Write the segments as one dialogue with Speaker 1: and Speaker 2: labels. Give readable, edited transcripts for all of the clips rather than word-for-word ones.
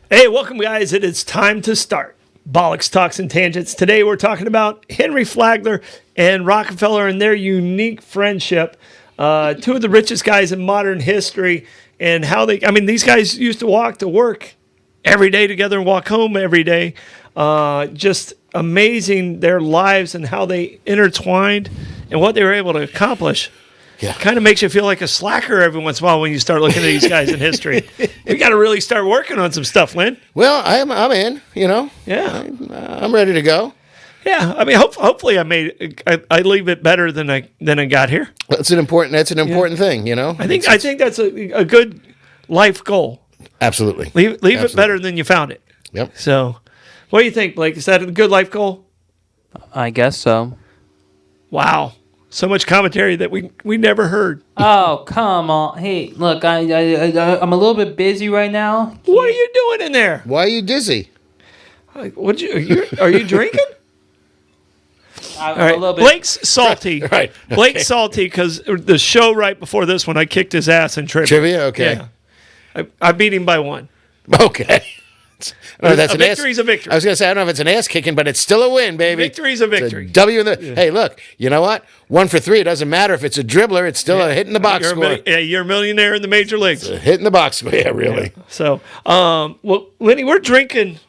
Speaker 1: Hey, welcome, guys. It is time to start Bollox Talks and Tangents. Today, we're talking about Henry Flagler and Rockefeller and their unique friendship. Two of the richest guys in modern history, and how these guys used to walk to work every day together and walk home every day. Just amazing, their lives and how they intertwined and what they were able to accomplish. Yeah. Kind of makes you feel like a slacker every once in a while when you start looking at these guys in history. We got to really start working on some stuff, Lynn.
Speaker 2: Well, I'm in,
Speaker 1: Yeah.
Speaker 2: I'm ready to go.
Speaker 1: Yeah, I mean, hopefully I leave it better than I got here.
Speaker 2: That's an important thing,
Speaker 1: I think that's a good life goal.
Speaker 2: Absolutely.
Speaker 1: Leave
Speaker 2: Absolutely.
Speaker 1: it better than you found it.
Speaker 2: Yep.
Speaker 1: So, what do you think, Blake? Is that a good life goal?
Speaker 3: I guess so.
Speaker 1: Wow. So much commentary that we never heard.
Speaker 3: Oh, come on. Hey, look, I'm a little bit busy right now.
Speaker 1: What are you doing in there?
Speaker 2: Why are you dizzy?
Speaker 1: Are you drinking?
Speaker 3: I'm
Speaker 1: All right.
Speaker 3: a little bit.
Speaker 1: Blake's salty.
Speaker 2: Right. Okay.
Speaker 1: Blake's salty because the show right before this one, I kicked his ass in trivia.
Speaker 2: Trivia? Okay.
Speaker 1: Yeah. I beat him by one.
Speaker 2: Okay. No, that's
Speaker 1: A victory's a victory.
Speaker 2: I was going to say, I don't know if it's an ass kicking, but it's still a win, baby.
Speaker 1: Victory's a victory.
Speaker 2: It's a W in the. Yeah. Hey, look, you know what? 1 for 3. It doesn't matter if it's a dribbler. It's still a hit in the box score.
Speaker 1: You're a millionaire in the major leagues.
Speaker 2: It's a hit in the box score. Yeah, really.
Speaker 1: Yeah. So, well, Lenny, we're drinking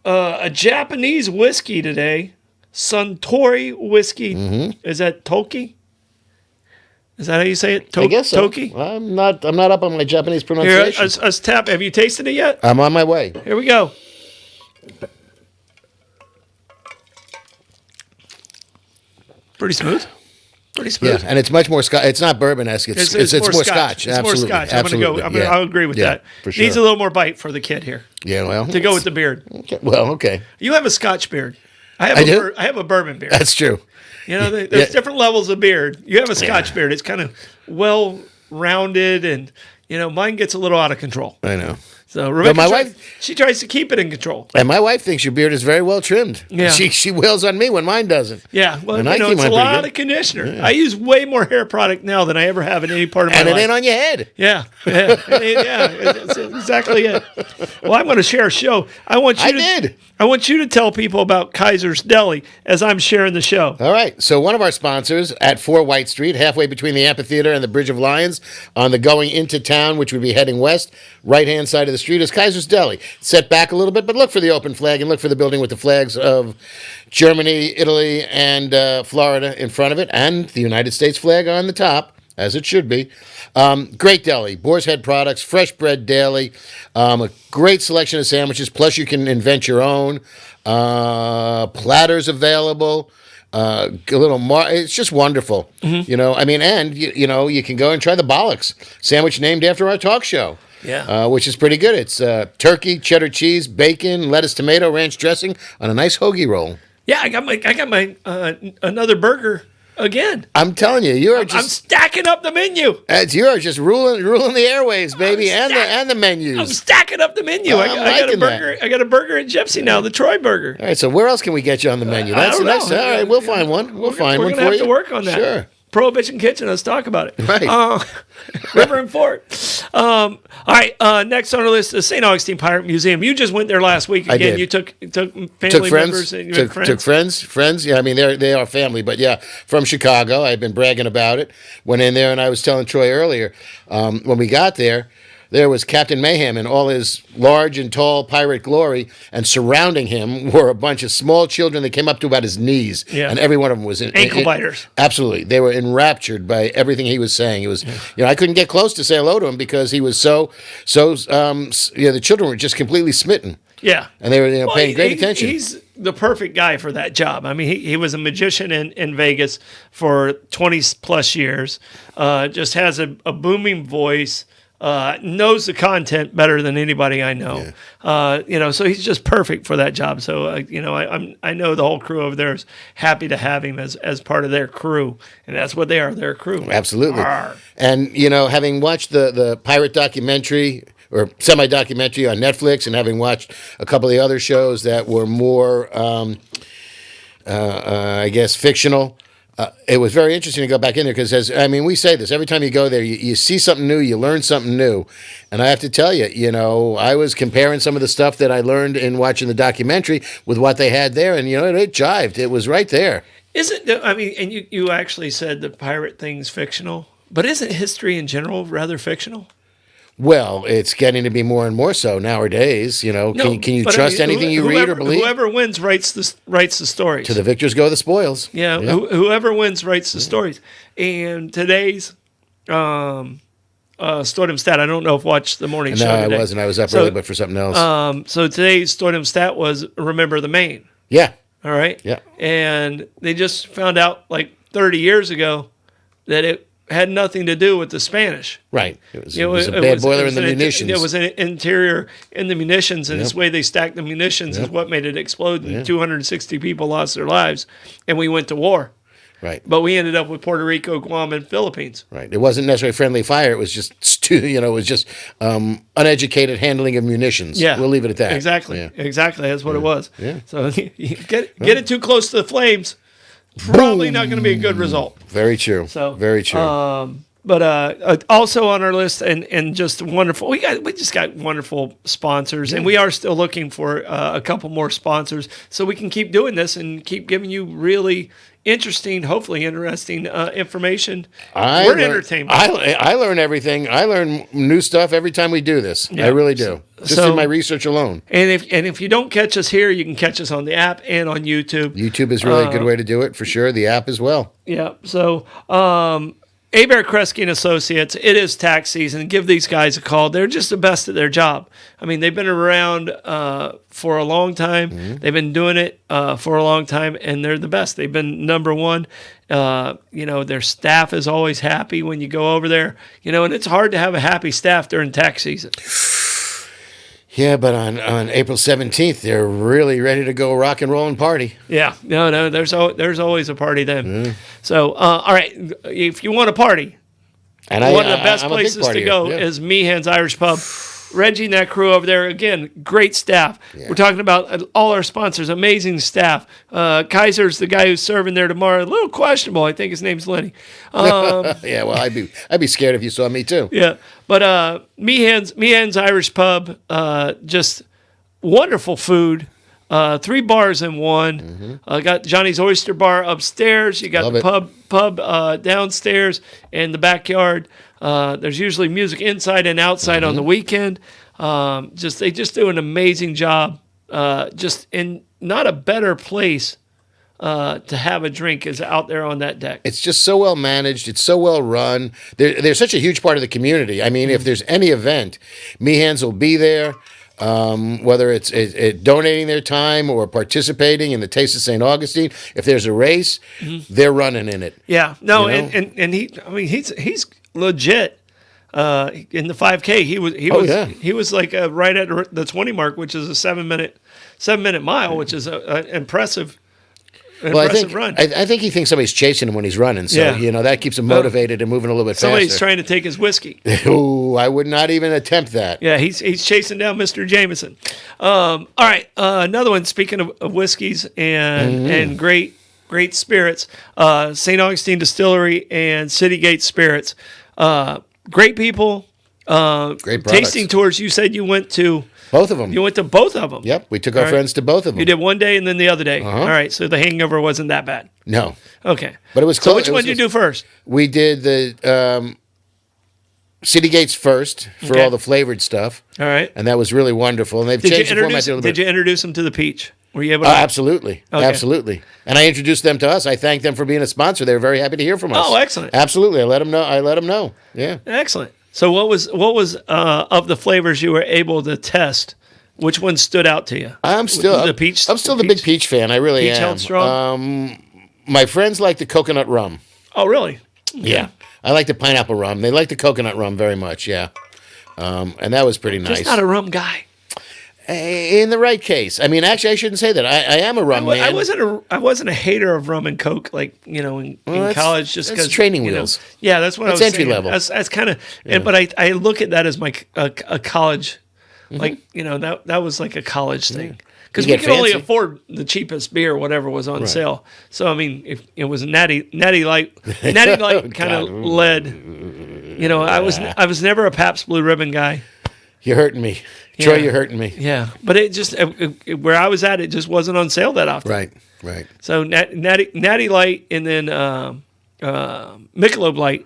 Speaker 1: a Japanese whiskey today. Suntory whiskey. Mm-hmm. Is that Toki? Is that how you say it?
Speaker 2: I guess so.
Speaker 1: Toki?
Speaker 2: I'm not up on my Japanese pronunciation.
Speaker 1: Here, us tap. Have you tasted it yet?
Speaker 2: I'm on my way.
Speaker 1: Here we go. Pretty smooth.
Speaker 2: Yeah, and it's much more Scotch. It's not bourbon-esque. It's more Scotch.
Speaker 1: It's more Scotch.
Speaker 2: Absolutely.
Speaker 1: I'll agree with that.
Speaker 2: For sure.
Speaker 1: Needs a little more bite for the kid here.
Speaker 2: Yeah, well.
Speaker 1: To go with the beard.
Speaker 2: Okay. Well, okay.
Speaker 1: You have a Scotch beard. I have a bourbon beard.
Speaker 2: That's true.
Speaker 1: There's different levels of beard. You have a Scotch beard. It's kind of well-rounded, and, mine gets a little out of control.
Speaker 2: I know.
Speaker 1: So Rebecca, she tries to keep it in control.
Speaker 2: And my wife thinks your beard is very well trimmed.
Speaker 1: Yeah.
Speaker 2: She wails on me when mine doesn't.
Speaker 1: Yeah, well, it's a lot of conditioner. Yeah. I use way more hair product now than I ever have in any part of my life.
Speaker 2: And it ain't on your head.
Speaker 1: Yeah. It's exactly it. Well, I'm going to share a show. I want you to tell people about Kaiser's Deli as I'm sharing the show.
Speaker 2: All right. So one of our sponsors at 4 White Street, halfway between the amphitheater and the Bridge of Lions, on the going into town, which would be heading west, right-hand side of the street is Kaiser's Deli. Set back a little bit, but look for the open flag and look for the building with the flags of Germany, Italy, and Florida in front of it, and the United States flag on the top, as it should be. Great deli, Boar's Head products, fresh bread daily, a great selection of sandwiches, plus you can invent your own. Platters available. It's just wonderful. Mm-hmm. And you can go and try the Bollox sandwich named after our talk show.
Speaker 1: Yeah,
Speaker 2: which is pretty good. It's turkey, cheddar cheese, bacon, lettuce, tomato, ranch dressing on a nice hoagie roll.
Speaker 1: Yeah, I got my another burger again.
Speaker 2: I'm telling you, I'm
Speaker 1: stacking up the menu.
Speaker 2: You are just ruling the airwaves, baby, and the menus.
Speaker 1: I'm stacking up the menu. I got a burger. I got a burger at Gypsy now, the Troy burger.
Speaker 2: All right, so where else can we get you on the menu?
Speaker 1: That's
Speaker 2: nice. All right, we'll find one. We're
Speaker 1: going to have to work on that.
Speaker 2: Sure.
Speaker 1: Prohibition Kitchen. Let's talk about it.
Speaker 2: Right.
Speaker 1: River and Fort. All right. Next on our list, the St. Augustine Pirate Museum. You just went there last week. Again,
Speaker 2: I did.
Speaker 1: You took family members. And you
Speaker 2: took friends. Yeah, they are family, but yeah, from Chicago. I've been bragging about it. Went in there, and I was telling Troy earlier when we got there. There was Captain Mayhem in all his large and tall pirate glory, and surrounding him were a bunch of small children that came up to about his knees, and every one of them was
Speaker 1: ankle biters.
Speaker 2: Absolutely, they were enraptured by everything he was saying. It was, I couldn't get close to say hello to him because he was so. The children were just completely smitten.
Speaker 1: Yeah,
Speaker 2: and they were paying great attention.
Speaker 1: He's the perfect guy for that job. I mean, he was a magician in Vegas for 20 plus years. Just has a booming voice. Knows the content better than anybody I know. Yeah. So he's just perfect for that job. So I know the whole crew over there is happy to have him as part of their crew, and that's what they are. They're a crew.
Speaker 2: Absolutely.
Speaker 1: Arr.
Speaker 2: And having watched the pirate documentary or semi-documentary on Netflix, and having watched a couple of the other shows that were more, I guess, fictional. it was very interesting to go back in there because, we say this every time you go there, you see something new, you learn something new. And I have to tell you, I was comparing some of the stuff that I learned in watching the documentary with what they had there, and, it jived. It was right there.
Speaker 1: And you actually said the pirate thing's fictional, but isn't history in general rather fictional?
Speaker 2: Well, it's getting to be more and more so nowadays. Can you trust anything you read or believe?
Speaker 1: Whoever wins writes the stories.
Speaker 2: To the victors go the spoils.
Speaker 1: Yeah, yeah. Whoever wins writes the stories. And today's Stordom Stat, I don't know if you watched the morning show today.
Speaker 2: No, I wasn't. I was up early, but for something else.
Speaker 1: So today's Stordom Stat was Remember the Maine.
Speaker 2: Yeah.
Speaker 1: All right?
Speaker 2: Yeah.
Speaker 1: And they just found out like 30 years ago that it had nothing to do with the Spanish.
Speaker 2: Right. It was a bad boiler in the munitions.
Speaker 1: It was an interior in the munitions, and this way they stacked the munitions is what made it explode, and 260 people lost their lives, and we went to war.
Speaker 2: Right.
Speaker 1: But we ended up with Puerto Rico, Guam, and Philippines.
Speaker 2: Right. It wasn't necessarily friendly fire. It was just uneducated handling of munitions.
Speaker 1: Yeah.
Speaker 2: We'll leave it at that.
Speaker 1: Exactly.
Speaker 2: Yeah.
Speaker 1: Exactly. That's what it was.
Speaker 2: Yeah.
Speaker 1: So you get it too close to the flames, probably not going to be a good result.
Speaker 2: Very true.
Speaker 1: So
Speaker 2: very true.
Speaker 1: But also on our list and just wonderful. We just got wonderful sponsors, and we are still looking for a couple more sponsors so we can keep doing this and keep giving you really interesting, hopefully interesting information. We're entertainment.
Speaker 2: I learn everything. I learn new stuff every time we do this. Yeah. I really do. Just in my research alone.
Speaker 1: And if you don't catch us here, you can catch us on the app and on YouTube.
Speaker 2: YouTube is really a good way to do it for sure. The app as well.
Speaker 1: Yeah. So Abear Kresge and Associates, it is tax season. Give these guys a call. They're just the best at their job. I mean, they've been around for a long time. Mm-hmm. They've been doing it for a long time, and they're the best. They've been number one. Their staff is always happy when you go over there. And it's hard to have a happy staff during tax season.
Speaker 2: Yeah, but on April 17th, they're really ready to go rock and roll and party.
Speaker 1: Yeah, no, there's always a party then. Mm. So, all right, if you want to party, one of the best places to go is Meehan's Irish Pub. Reggie and that crew over there, again, great staff. Yeah. We're talking about all our sponsors, amazing staff. Kaiser's the guy who's serving there tomorrow. A little questionable. I think his name's Lenny.
Speaker 2: Yeah, well, I'd be scared if you saw me too.
Speaker 1: Yeah, but Meehan's Irish Pub, just wonderful food. 3 bars in one. Mm-hmm. Got Johnny's Oyster Bar upstairs. You got pub downstairs and the backyard. There's usually music inside and outside on the weekend. They just do an amazing job. Just in not a better place to have a drink is out there on that deck.
Speaker 2: It's just so well managed. It's so well run. They're such a huge part of the community. I mean, if there's any event, Meehan's will be there. Whether it's donating their time or participating in the Taste of St. Augustine, if there's a race, they're running in it.
Speaker 1: Yeah, no, and he's legit. In the 5K, he was like right at the 20 mark, which is a 7-minute mile, which is an impressive. Run.
Speaker 2: I think he thinks somebody's chasing him when he's running, so that keeps him motivated and moving a little bit
Speaker 1: somebody's
Speaker 2: faster.
Speaker 1: Trying to take his whiskey.
Speaker 2: Ooh, I would not even attempt that.
Speaker 1: Yeah, he's chasing down Mr. Jameson. All right, another one. Speaking of whiskeys and great spirits, St. Augustine Distillery and Citygate Spirits, great people.
Speaker 2: Great products.
Speaker 1: Tasting tours. You said you went to.
Speaker 2: Both of them.
Speaker 1: You went to both of them.
Speaker 2: Yep, we took our friends to both of them.
Speaker 1: You did one day and then the other day. Uh-huh. All right, so the hangover wasn't that bad.
Speaker 2: No.
Speaker 1: Okay.
Speaker 2: But it was close.
Speaker 1: So which one did you do first?
Speaker 2: We did the Citygates first for all the flavored stuff.
Speaker 1: All right.
Speaker 2: And that was really wonderful. And they've changed the format a little bit.
Speaker 1: Did you introduce them to the peach? Were you able to?
Speaker 2: Absolutely. Okay. Absolutely. And I introduced them to us. I thanked them for being a sponsor. They were very happy to hear from us.
Speaker 1: Oh, excellent.
Speaker 2: Absolutely. I let them know. Yeah.
Speaker 1: Excellent. So what was of the flavors you were able to test? Which one stood out to you?
Speaker 2: I'm still the big peach fan. I really am.
Speaker 1: Peach held strong.
Speaker 2: My friends like the coconut rum.
Speaker 1: Oh, really?
Speaker 2: Yeah. I like the pineapple rum. They like the coconut rum very much. Yeah. And that was pretty nice.
Speaker 1: Just not a rum guy.
Speaker 2: In the right case. I mean, actually, I shouldn't say that. I am a rum man.
Speaker 1: I wasn't a hater of rum and Coke, like in college, just because
Speaker 2: training wheels.
Speaker 1: Yeah, that's what I was
Speaker 2: entry
Speaker 1: saying.
Speaker 2: level.
Speaker 1: That's kind of. Yeah. But I look at that as a college. Like that was like a college thing because
Speaker 2: You
Speaker 1: we
Speaker 2: get
Speaker 1: could only
Speaker 2: fancy.
Speaker 1: afford the cheapest beer, whatever was on sale. So I mean, if it was Natty Light, Natty Light kind of led. I was never a Pabst Blue Ribbon guy.
Speaker 2: You're hurting me. Troy,
Speaker 1: Yeah.
Speaker 2: you're hurting me.
Speaker 1: Yeah, but it just where I was at, it just wasn't on sale that often.
Speaker 2: Right.
Speaker 1: So Natty Light, and then Michelob Light.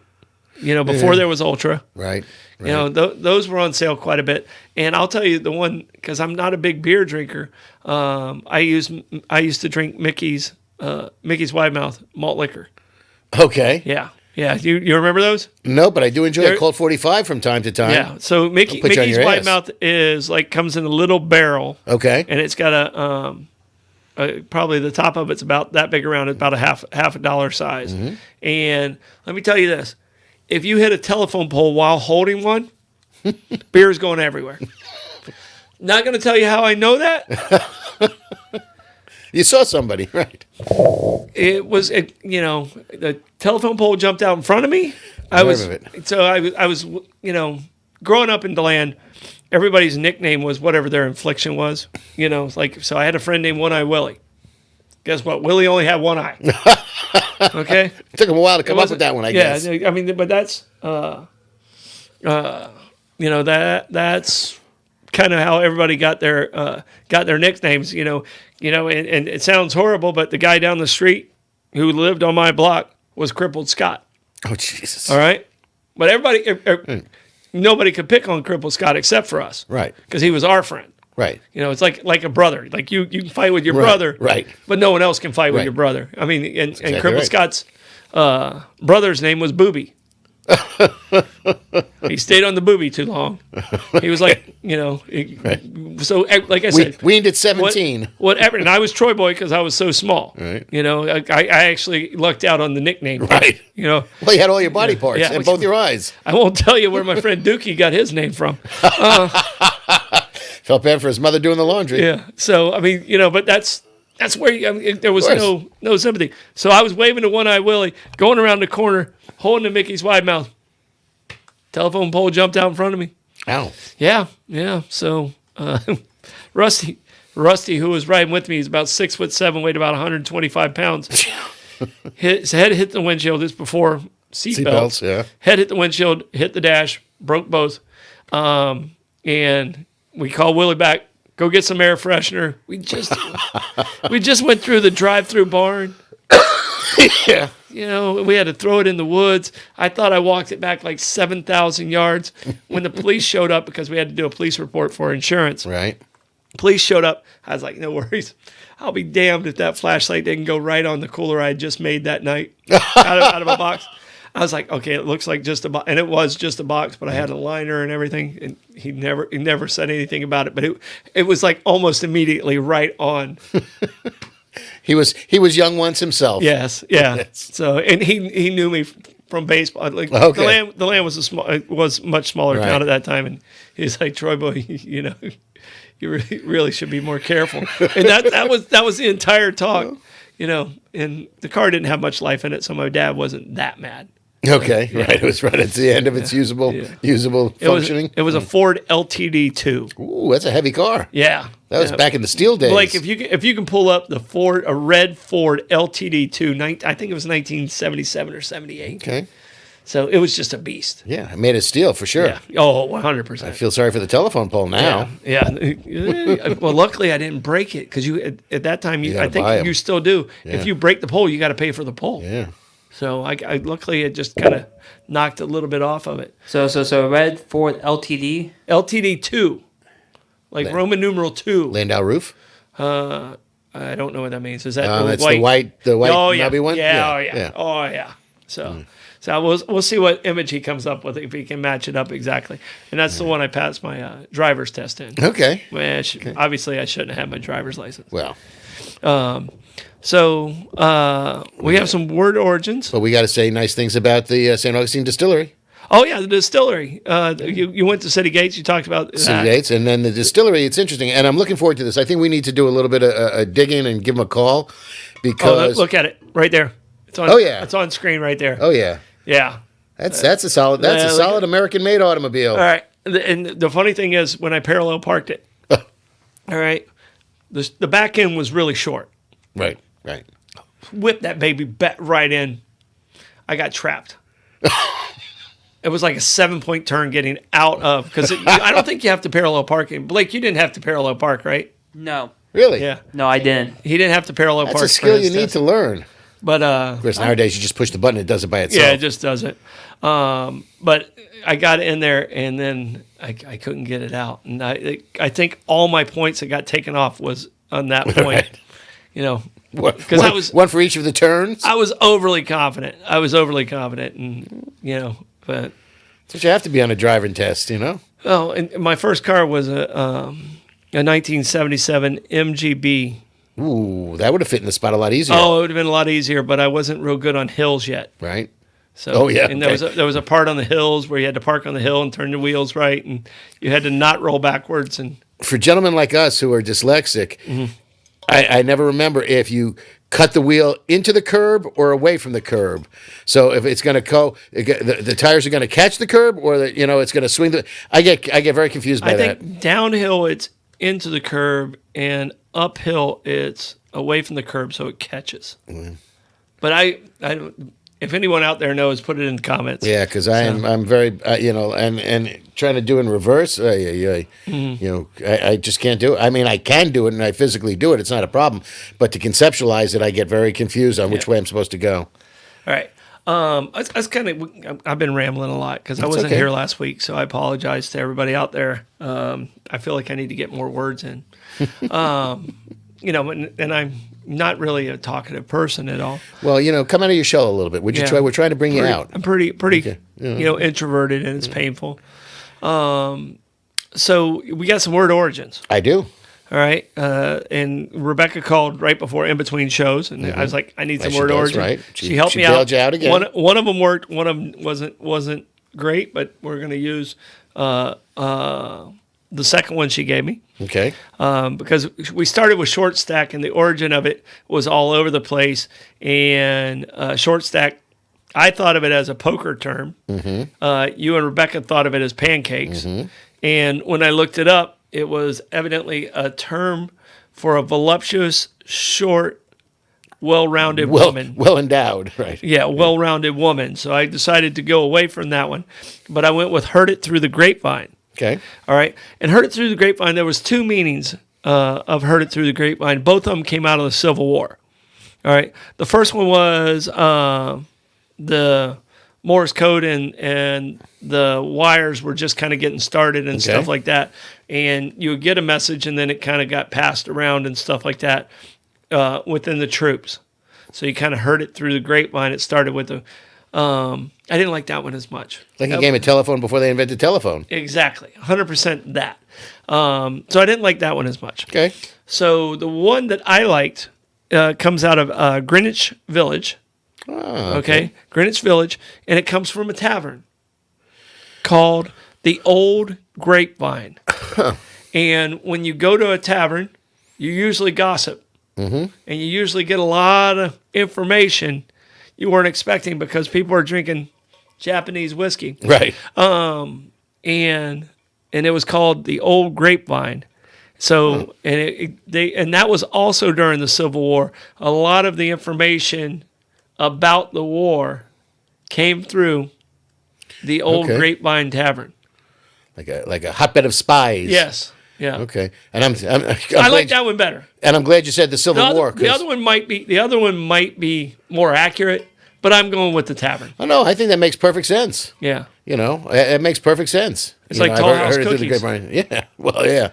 Speaker 1: Before there was Ultra.
Speaker 2: Right.
Speaker 1: Those were on sale quite a bit. And I'll tell you the one, because I'm not a big beer drinker. I used to drink Mickey's Wide Mouth malt liquor.
Speaker 2: Okay.
Speaker 1: Yeah. You remember those?
Speaker 2: No, but I do enjoy a Colt 45 from time to time.
Speaker 1: Yeah. So
Speaker 2: put you on
Speaker 1: Mickey's
Speaker 2: your
Speaker 1: Wide
Speaker 2: ass.
Speaker 1: Mouth is comes in a little barrel.
Speaker 2: Okay.
Speaker 1: And it's got probably the top of it's about that big around. It's about a half a dollar size.
Speaker 2: Mm-hmm.
Speaker 1: And let me tell you this: if you hit a telephone pole while holding one, beer's going everywhere. Not going to tell you how I know that.
Speaker 2: You saw somebody, right?
Speaker 1: It was, the telephone pole jumped out in front of me. I was growing up in DeLand. Everybody's nickname was whatever their infliction was. So I had a friend named One Eye Willie. Guess what? Willie only had one eye. Okay.
Speaker 2: It took him a while to come up with that one, I guess.
Speaker 1: Yeah, I mean, but that's that's kind of how everybody got their nicknames. And it sounds horrible, but the guy down the street who lived on my block was Crippled Scott.
Speaker 2: Oh, Jesus.
Speaker 1: All right, but nobody could pick on Crippled Scott except for us,
Speaker 2: Right.
Speaker 1: Because he was our friend.
Speaker 2: Right.
Speaker 1: It's like a brother. Like you can fight with your brother,
Speaker 2: right.
Speaker 1: But no one else can fight with
Speaker 2: Right.
Speaker 1: your brother. I mean, and
Speaker 2: exactly
Speaker 1: Crippled
Speaker 2: right.
Speaker 1: Scott's brother's name was Booby. He stayed on the booby too long. He was like, so like I said,
Speaker 2: weaned at 17.
Speaker 1: Whatever. And I was Troy Boy because I was so small.
Speaker 2: Right.
Speaker 1: I actually lucked out on the nickname.
Speaker 2: Right. Well, you had all your body parts
Speaker 1: Yeah.
Speaker 2: and both your eyes.
Speaker 1: I won't tell you where my friend Dookie got his name from.
Speaker 2: Felt bad for his mother doing the laundry.
Speaker 1: Yeah. So I mean, but that's where there was no sympathy. So I was waving to One Eye Willie, going around the corner, holding the Mickey's Wide Mouth. Telephone pole jumped out in front of me.
Speaker 2: Ow.
Speaker 1: Yeah. So Rusty, who was riding with me, he's about 6'7", weighed about 125 pounds. His head hit the windshield. This before seatbelts.
Speaker 2: Yeah.
Speaker 1: Head hit the windshield, hit the dash, broke both, and we called Willie back. Go get some air freshener. We just went through the drive-through barn.
Speaker 2: Yeah.
Speaker 1: We had to throw it in the woods. I thought I walked it back like 7,000 yards. When the police showed up, because we had to do a police report for insurance.
Speaker 2: Right.
Speaker 1: Police showed up. I was like, no worries. I'll be damned if that flashlight didn't go right on the cooler I had just made that night out of a box. I was like, okay, it looks like just a box. And it was just a box, but I had a liner and everything. And he never said anything about it. But it was like almost immediately right on.
Speaker 2: He was young once himself.
Speaker 1: Yes, yeah. So, and he knew me from baseball. Like
Speaker 2: Okay.
Speaker 1: the land was much smaller
Speaker 2: Right.
Speaker 1: town at that time, and he's like, Troy Boy, you really should be more careful. And that was the entire talk, And the car didn't have much life in it, so my dad wasn't that mad.
Speaker 2: Okay, right. It was right at the end of its usable functioning.
Speaker 1: It was a Ford LTD 2.
Speaker 2: Ooh, that's a heavy car.
Speaker 1: Yeah,
Speaker 2: That was back in the steel days.
Speaker 1: Like if you can pull up a red Ford LTD 2, I think it was 1977 or 78.
Speaker 2: Okay.
Speaker 1: So it was just a beast.
Speaker 2: Yeah, it made of steel for sure.
Speaker 1: Yeah. Oh, 100%.
Speaker 2: I feel sorry for the telephone pole now.
Speaker 1: Yeah. Well, luckily I didn't break it because at that time
Speaker 2: You
Speaker 1: I
Speaker 2: gotta buy 'em.
Speaker 1: think you still do.
Speaker 2: Yeah.
Speaker 1: If you break the pole, you got to pay for the pole.
Speaker 2: Yeah.
Speaker 1: So I luckily it just kind of knocked a little bit off of it.
Speaker 3: So red Ford LTD.
Speaker 1: LTD 2, like Roman numeral 2.
Speaker 2: Landau roof.
Speaker 1: I don't know what that means. Is that
Speaker 2: That's the white nubby one.
Speaker 1: Yeah. Oh yeah. So we'll see what image he comes up with if he can match it up exactly. And that's the one I passed my driver's test in.
Speaker 2: Okay.
Speaker 1: Well, obviously I shouldn't have my driver's license.
Speaker 2: Well,
Speaker 1: So we have some word origins.
Speaker 2: but we got to say nice things about the St. Augustine Distillery.
Speaker 1: Oh yeah, the distillery. You went to City Gates. You talked about
Speaker 2: City Gates, and then the distillery. It's interesting, and I'm looking forward to this. I think we need to do a little bit of digging and give them a call because.
Speaker 1: Look at it right there. It's on, it's on screen right there.
Speaker 2: Oh yeah.
Speaker 1: Yeah.
Speaker 2: That's a solid American-made automobile.
Speaker 1: All right. And the funny thing is, when I parallel parked it, all right, the back end was really short.
Speaker 2: Right.
Speaker 1: Whipped that baby right in. I got trapped. It was like a 7-point turn getting out of, because I don't think you have to parallel park. Blake, you didn't have to parallel park, right?
Speaker 3: No.
Speaker 2: Really?
Speaker 1: Yeah.
Speaker 3: No, I didn't.
Speaker 1: He didn't have to parallel
Speaker 2: That's
Speaker 1: park.
Speaker 2: a skill you need
Speaker 1: test.
Speaker 2: to learn.
Speaker 1: But
Speaker 2: Of course, nowadays you just push the button, it does it by itself.
Speaker 1: yeah, it just does it. But I got in there, and then I couldn't get it out. And I think all my points that got taken off was on that point.
Speaker 2: Right.
Speaker 1: You know,
Speaker 2: Because
Speaker 1: I was
Speaker 2: one for each of the turns.
Speaker 1: I was overly confident. and but
Speaker 2: That's what you have to be on a driving test, you know.
Speaker 1: oh, and my first car was a 1977 MGB.
Speaker 2: Ooh, that would have fit in the spot a lot easier.
Speaker 1: Oh, it would have been a lot easier, but I wasn't real good on hills yet.
Speaker 2: Right.
Speaker 1: So,
Speaker 2: Oh, yeah,
Speaker 1: and
Speaker 2: okay.
Speaker 1: there was a part on the hills where you had to park on the hill and turn your wheels right, and you had to not roll backwards. And
Speaker 2: For gentlemen like us who are dyslexic, I never remember if you cut the wheel into the curb or away from the curb. So if it's going to go, the tires are going to catch the curb, or it's going to swing. I get very confused by
Speaker 1: I
Speaker 2: that.
Speaker 1: think downhill it's into the curb, and uphill it's away from the curb, so it catches. But I don't. If anyone out there knows, put it in the comments.
Speaker 2: Yeah, because I'm very and trying to do in reverse. I just can't do it. I mean, I can do it and I physically do it. It's not a problem, but to conceptualize it, I get very confused on which way I'm supposed to go.
Speaker 1: All right. I've been rambling a lot because I wasn't
Speaker 2: okay.
Speaker 1: here last week, so I apologize to everybody out there. I feel like I need to get more words in. And I'm not really a talkative person at all.
Speaker 2: Well, come out of your shell a little bit. Would you try? We're trying to bring you out.
Speaker 1: I'm pretty,
Speaker 2: Okay. Yeah.
Speaker 1: introverted, and it's painful. So we got some word origins.
Speaker 2: I do.
Speaker 1: All right. And Rebecca called right before in between shows, and I was like, I need some
Speaker 2: She
Speaker 1: word
Speaker 2: does,
Speaker 1: origins.
Speaker 2: right.
Speaker 1: She helped
Speaker 2: she
Speaker 1: me out.
Speaker 2: bailed you out again.
Speaker 1: One of them worked. One of them wasn't great, but we're going to use the second one she gave me.
Speaker 2: Okay.
Speaker 1: Because we started with short stack, and the origin of it was all over the place. And short stack, I thought of it as a poker term. You and Rebecca thought of it as pancakes. And when I looked it up, it was evidently a term for a voluptuous, short, well-rounded woman.
Speaker 2: Well endowed, right?
Speaker 1: Yeah, well-rounded woman. So I decided to go away from that one. But I went with heard it through the grapevine.
Speaker 2: Okay.
Speaker 1: All right. And heard it through the grapevine, there was two meanings of heard it through the grapevine. Both of them came out of the Civil War. All right. The first one was the Morse code and the wires were just kind of getting started and stuff like that. And you would get a message, and then it kind of got passed around and stuff like that within the troops. So you kind of heard it through the grapevine. It started with the I didn't like that one as much.
Speaker 2: Like a game of telephone before they invented telephone.
Speaker 1: Exactly. 100% that. So I didn't like that one as much.
Speaker 2: Okay.
Speaker 1: So the one that I liked comes out of Greenwich Village.
Speaker 2: Oh,
Speaker 1: Okay. Greenwich Village. And it comes from a tavern called the Old Grapevine. And when you go to a tavern, you usually gossip. And you usually get a lot of information you weren't expecting because people are drinking Japanese whiskey.
Speaker 2: Right.
Speaker 1: And it was called the Old Grapevine. So and that was also during the Civil War. A lot of the information about the war came through the Old Grapevine Tavern.
Speaker 2: Like a hotbed of spies.
Speaker 1: Yes. Yeah.
Speaker 2: Okay. And I'm
Speaker 1: I like that one better.
Speaker 2: And I'm glad you said the Civil War.
Speaker 1: The other one might be more accurate, but I'm going with the tavern.
Speaker 2: Oh no, I think that makes perfect sense.
Speaker 1: Yeah.
Speaker 2: It makes perfect sense.
Speaker 1: It's like Tall House
Speaker 2: it through the
Speaker 1: Cookies.
Speaker 2: grapevine. Yeah. Well, yeah.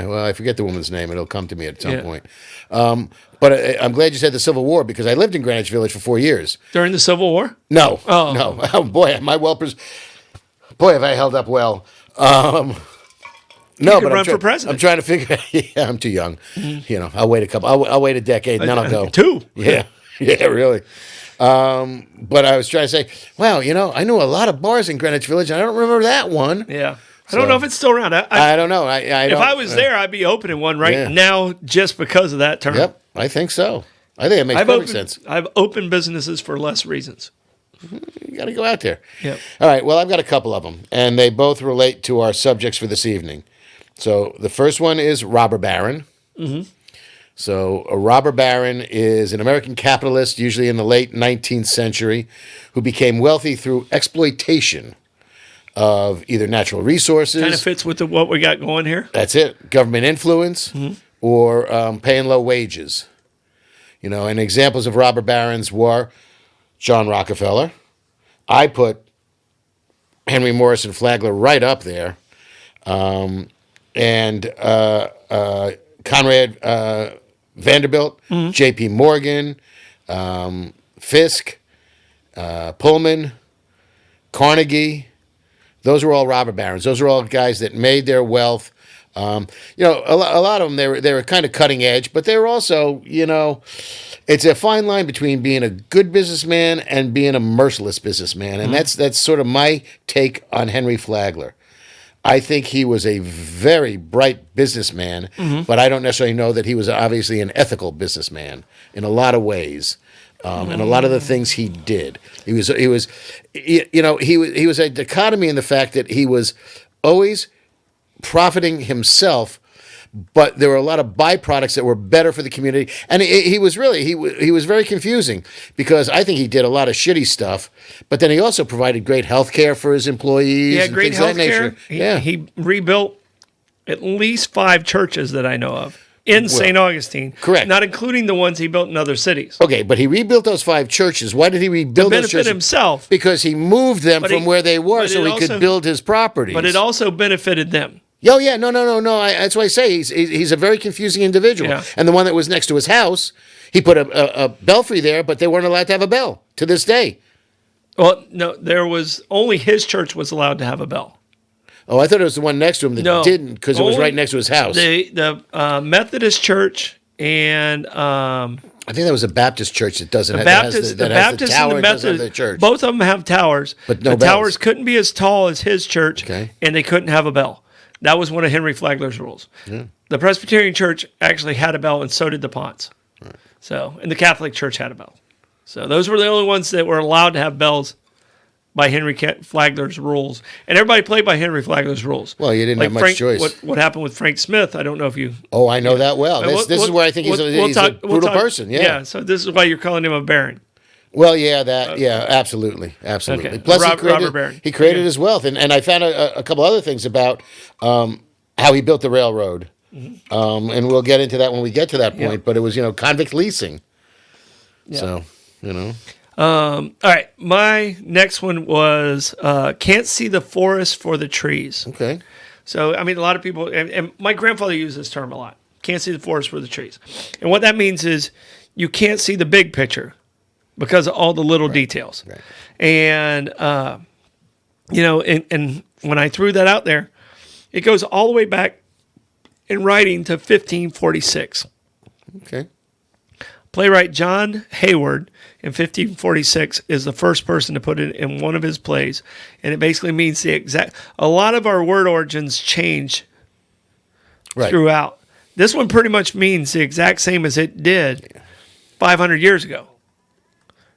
Speaker 2: Well, I forget the woman's name. It'll come to me at some point. But I'm glad you said the Civil War because I lived in Greenwich Village for 4 years.
Speaker 1: During the Civil War?
Speaker 2: No.
Speaker 1: Oh.
Speaker 2: No. Oh, boy, boy, have I held up well. No, but
Speaker 1: run for president.
Speaker 2: I'm trying to figure. Yeah, I'm too young. I'll wait I'll wait a decade and then I'll go.
Speaker 1: Two.
Speaker 2: Yeah. Yeah, really. But I was trying to say, wow, I knew a lot of bars in Greenwich Village, and I don't remember that one.
Speaker 1: Yeah. I don't know if it's still around.
Speaker 2: I don't know.
Speaker 1: If I was there, I'd be opening one now just because of that term.
Speaker 2: Yep, I think so. I think it makes perfect sense.
Speaker 1: I've opened businesses for less reasons.
Speaker 2: You got to go out there.
Speaker 1: Yep.
Speaker 2: All right, well, I've got a couple of them, and they both relate to our subjects for this evening. So the first one is robber baron. So a robber baron is an American capitalist, usually in the late 19th century, who became wealthy through exploitation of either natural resources.
Speaker 1: Kind of fits with what we got going here.
Speaker 2: That's it. Government influence or paying low wages. And examples of robber barons were John Rockefeller. I put Henry Morrison Flagler right up there. And Conrad Vanderbilt, J.P. Morgan, Fisk, Pullman, Carnegie. Those were all robber barons. Those are all guys that made their wealth. A lot of them, they were kind of cutting edge, but they were also, it's a fine line between being a good businessman and being a merciless businessman. And that's sort of my take on Henry Flagler. I think he was a very bright businessman, but I don't necessarily know that he was obviously an ethical businessman in a lot of ways. And a lot of the things he did, he was a dichotomy in the fact that he was always profiting himself, but there were a lot of byproducts that were better for the community. And he was very confusing because I think he did a lot of shitty stuff, but then he also provided great health care for his employees.
Speaker 1: Yeah,
Speaker 2: and
Speaker 1: great
Speaker 2: things of that
Speaker 1: health care.
Speaker 2: nature.
Speaker 1: He rebuilt at least 5 churches that I know of in St. Augustine.
Speaker 2: Correct.
Speaker 1: Not including the ones he built in other cities.
Speaker 2: Okay, but he rebuilt those 5 churches. Why did he rebuild those
Speaker 1: Benefit
Speaker 2: churches?
Speaker 1: himself.
Speaker 2: Because he moved them from where they were so he could build his properties.
Speaker 1: But it also benefited them.
Speaker 2: Oh, yeah, no. That's why I say he's a very confusing individual.
Speaker 1: Yeah.
Speaker 2: And the one that was next to his house, he put a belfry there, but they weren't allowed to have a bell to this day.
Speaker 1: Well, no, there was only his church was allowed to have a bell.
Speaker 2: Oh, I thought it was the one next to him that didn't because it was right next to his house.
Speaker 1: The Methodist church and
Speaker 2: I think that was a Baptist church that doesn't have
Speaker 1: the Baptist
Speaker 2: tower,
Speaker 1: and the Methodist.
Speaker 2: the church.
Speaker 1: Both of them have towers,
Speaker 2: but no
Speaker 1: the
Speaker 2: bells.
Speaker 1: towers couldn't be as tall as his church,
Speaker 2: Okay.
Speaker 1: and they couldn't have a bell. That was one of Henry Flagler's rules. Yeah. The Presbyterian Church actually had a bell, and so did the Ponce. Right. So, and the Catholic Church had a bell. So those were the only ones that were allowed to have bells by Henry Flagler's rules, and everybody played by Henry Flagler's rules.
Speaker 2: Well, you didn't have much choice.
Speaker 1: What happened with Frank Smith? I don't know if you.
Speaker 2: Oh, I know that well. This is where I think he's a brutal person. Yeah.
Speaker 1: So this is why you're calling him a baron.
Speaker 2: Well, yeah, absolutely.
Speaker 1: Okay.
Speaker 2: Plus, he created
Speaker 1: Okay.
Speaker 2: his wealth, and I found a couple other things about how he built the railroad, and we'll get into that when we get to that point. Yeah. But it was convict leasing. Yeah. So
Speaker 1: all right, my next one was can't see the forest for the trees.
Speaker 2: Okay.
Speaker 1: So I mean, a lot of people, and my grandfather used this term a lot. Can't see the forest for the trees, and what that means is you can't see the big picture because of all the little details.
Speaker 2: Right.
Speaker 1: And, and when I threw that out there, it goes all the way back in writing to 1546.
Speaker 2: Okay.
Speaker 1: Playwright John Hayward in 1546 is the first person to put it in one of his plays. And it basically means a lot of our word origins change throughout. This one pretty much means the exact same as it did 500 years ago.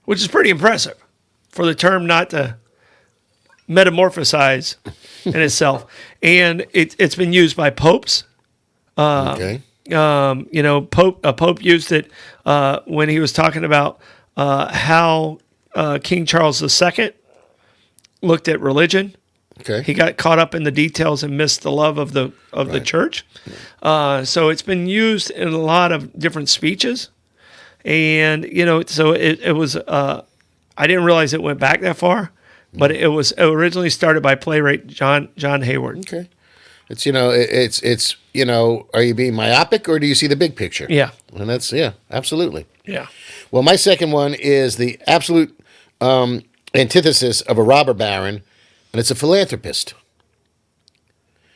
Speaker 1: Which is pretty impressive for the term not to metamorphosize in itself. And it's been used by popes.
Speaker 2: Okay.
Speaker 1: Pope used it when he was talking about how King Charles II looked at religion.
Speaker 2: Okay.
Speaker 1: He got caught up in the details and missed the love of the church. So it's been used in a lot of different speeches. And, so it was, I didn't realize it went back that far, but it was originally started by playwright John Hayward.
Speaker 2: Okay. It's, are you being myopic or do you see the big picture?
Speaker 1: Yeah.
Speaker 2: And that's, absolutely.
Speaker 1: Yeah.
Speaker 2: Well, my second one is the absolute antithesis of a robber baron, and it's a philanthropist.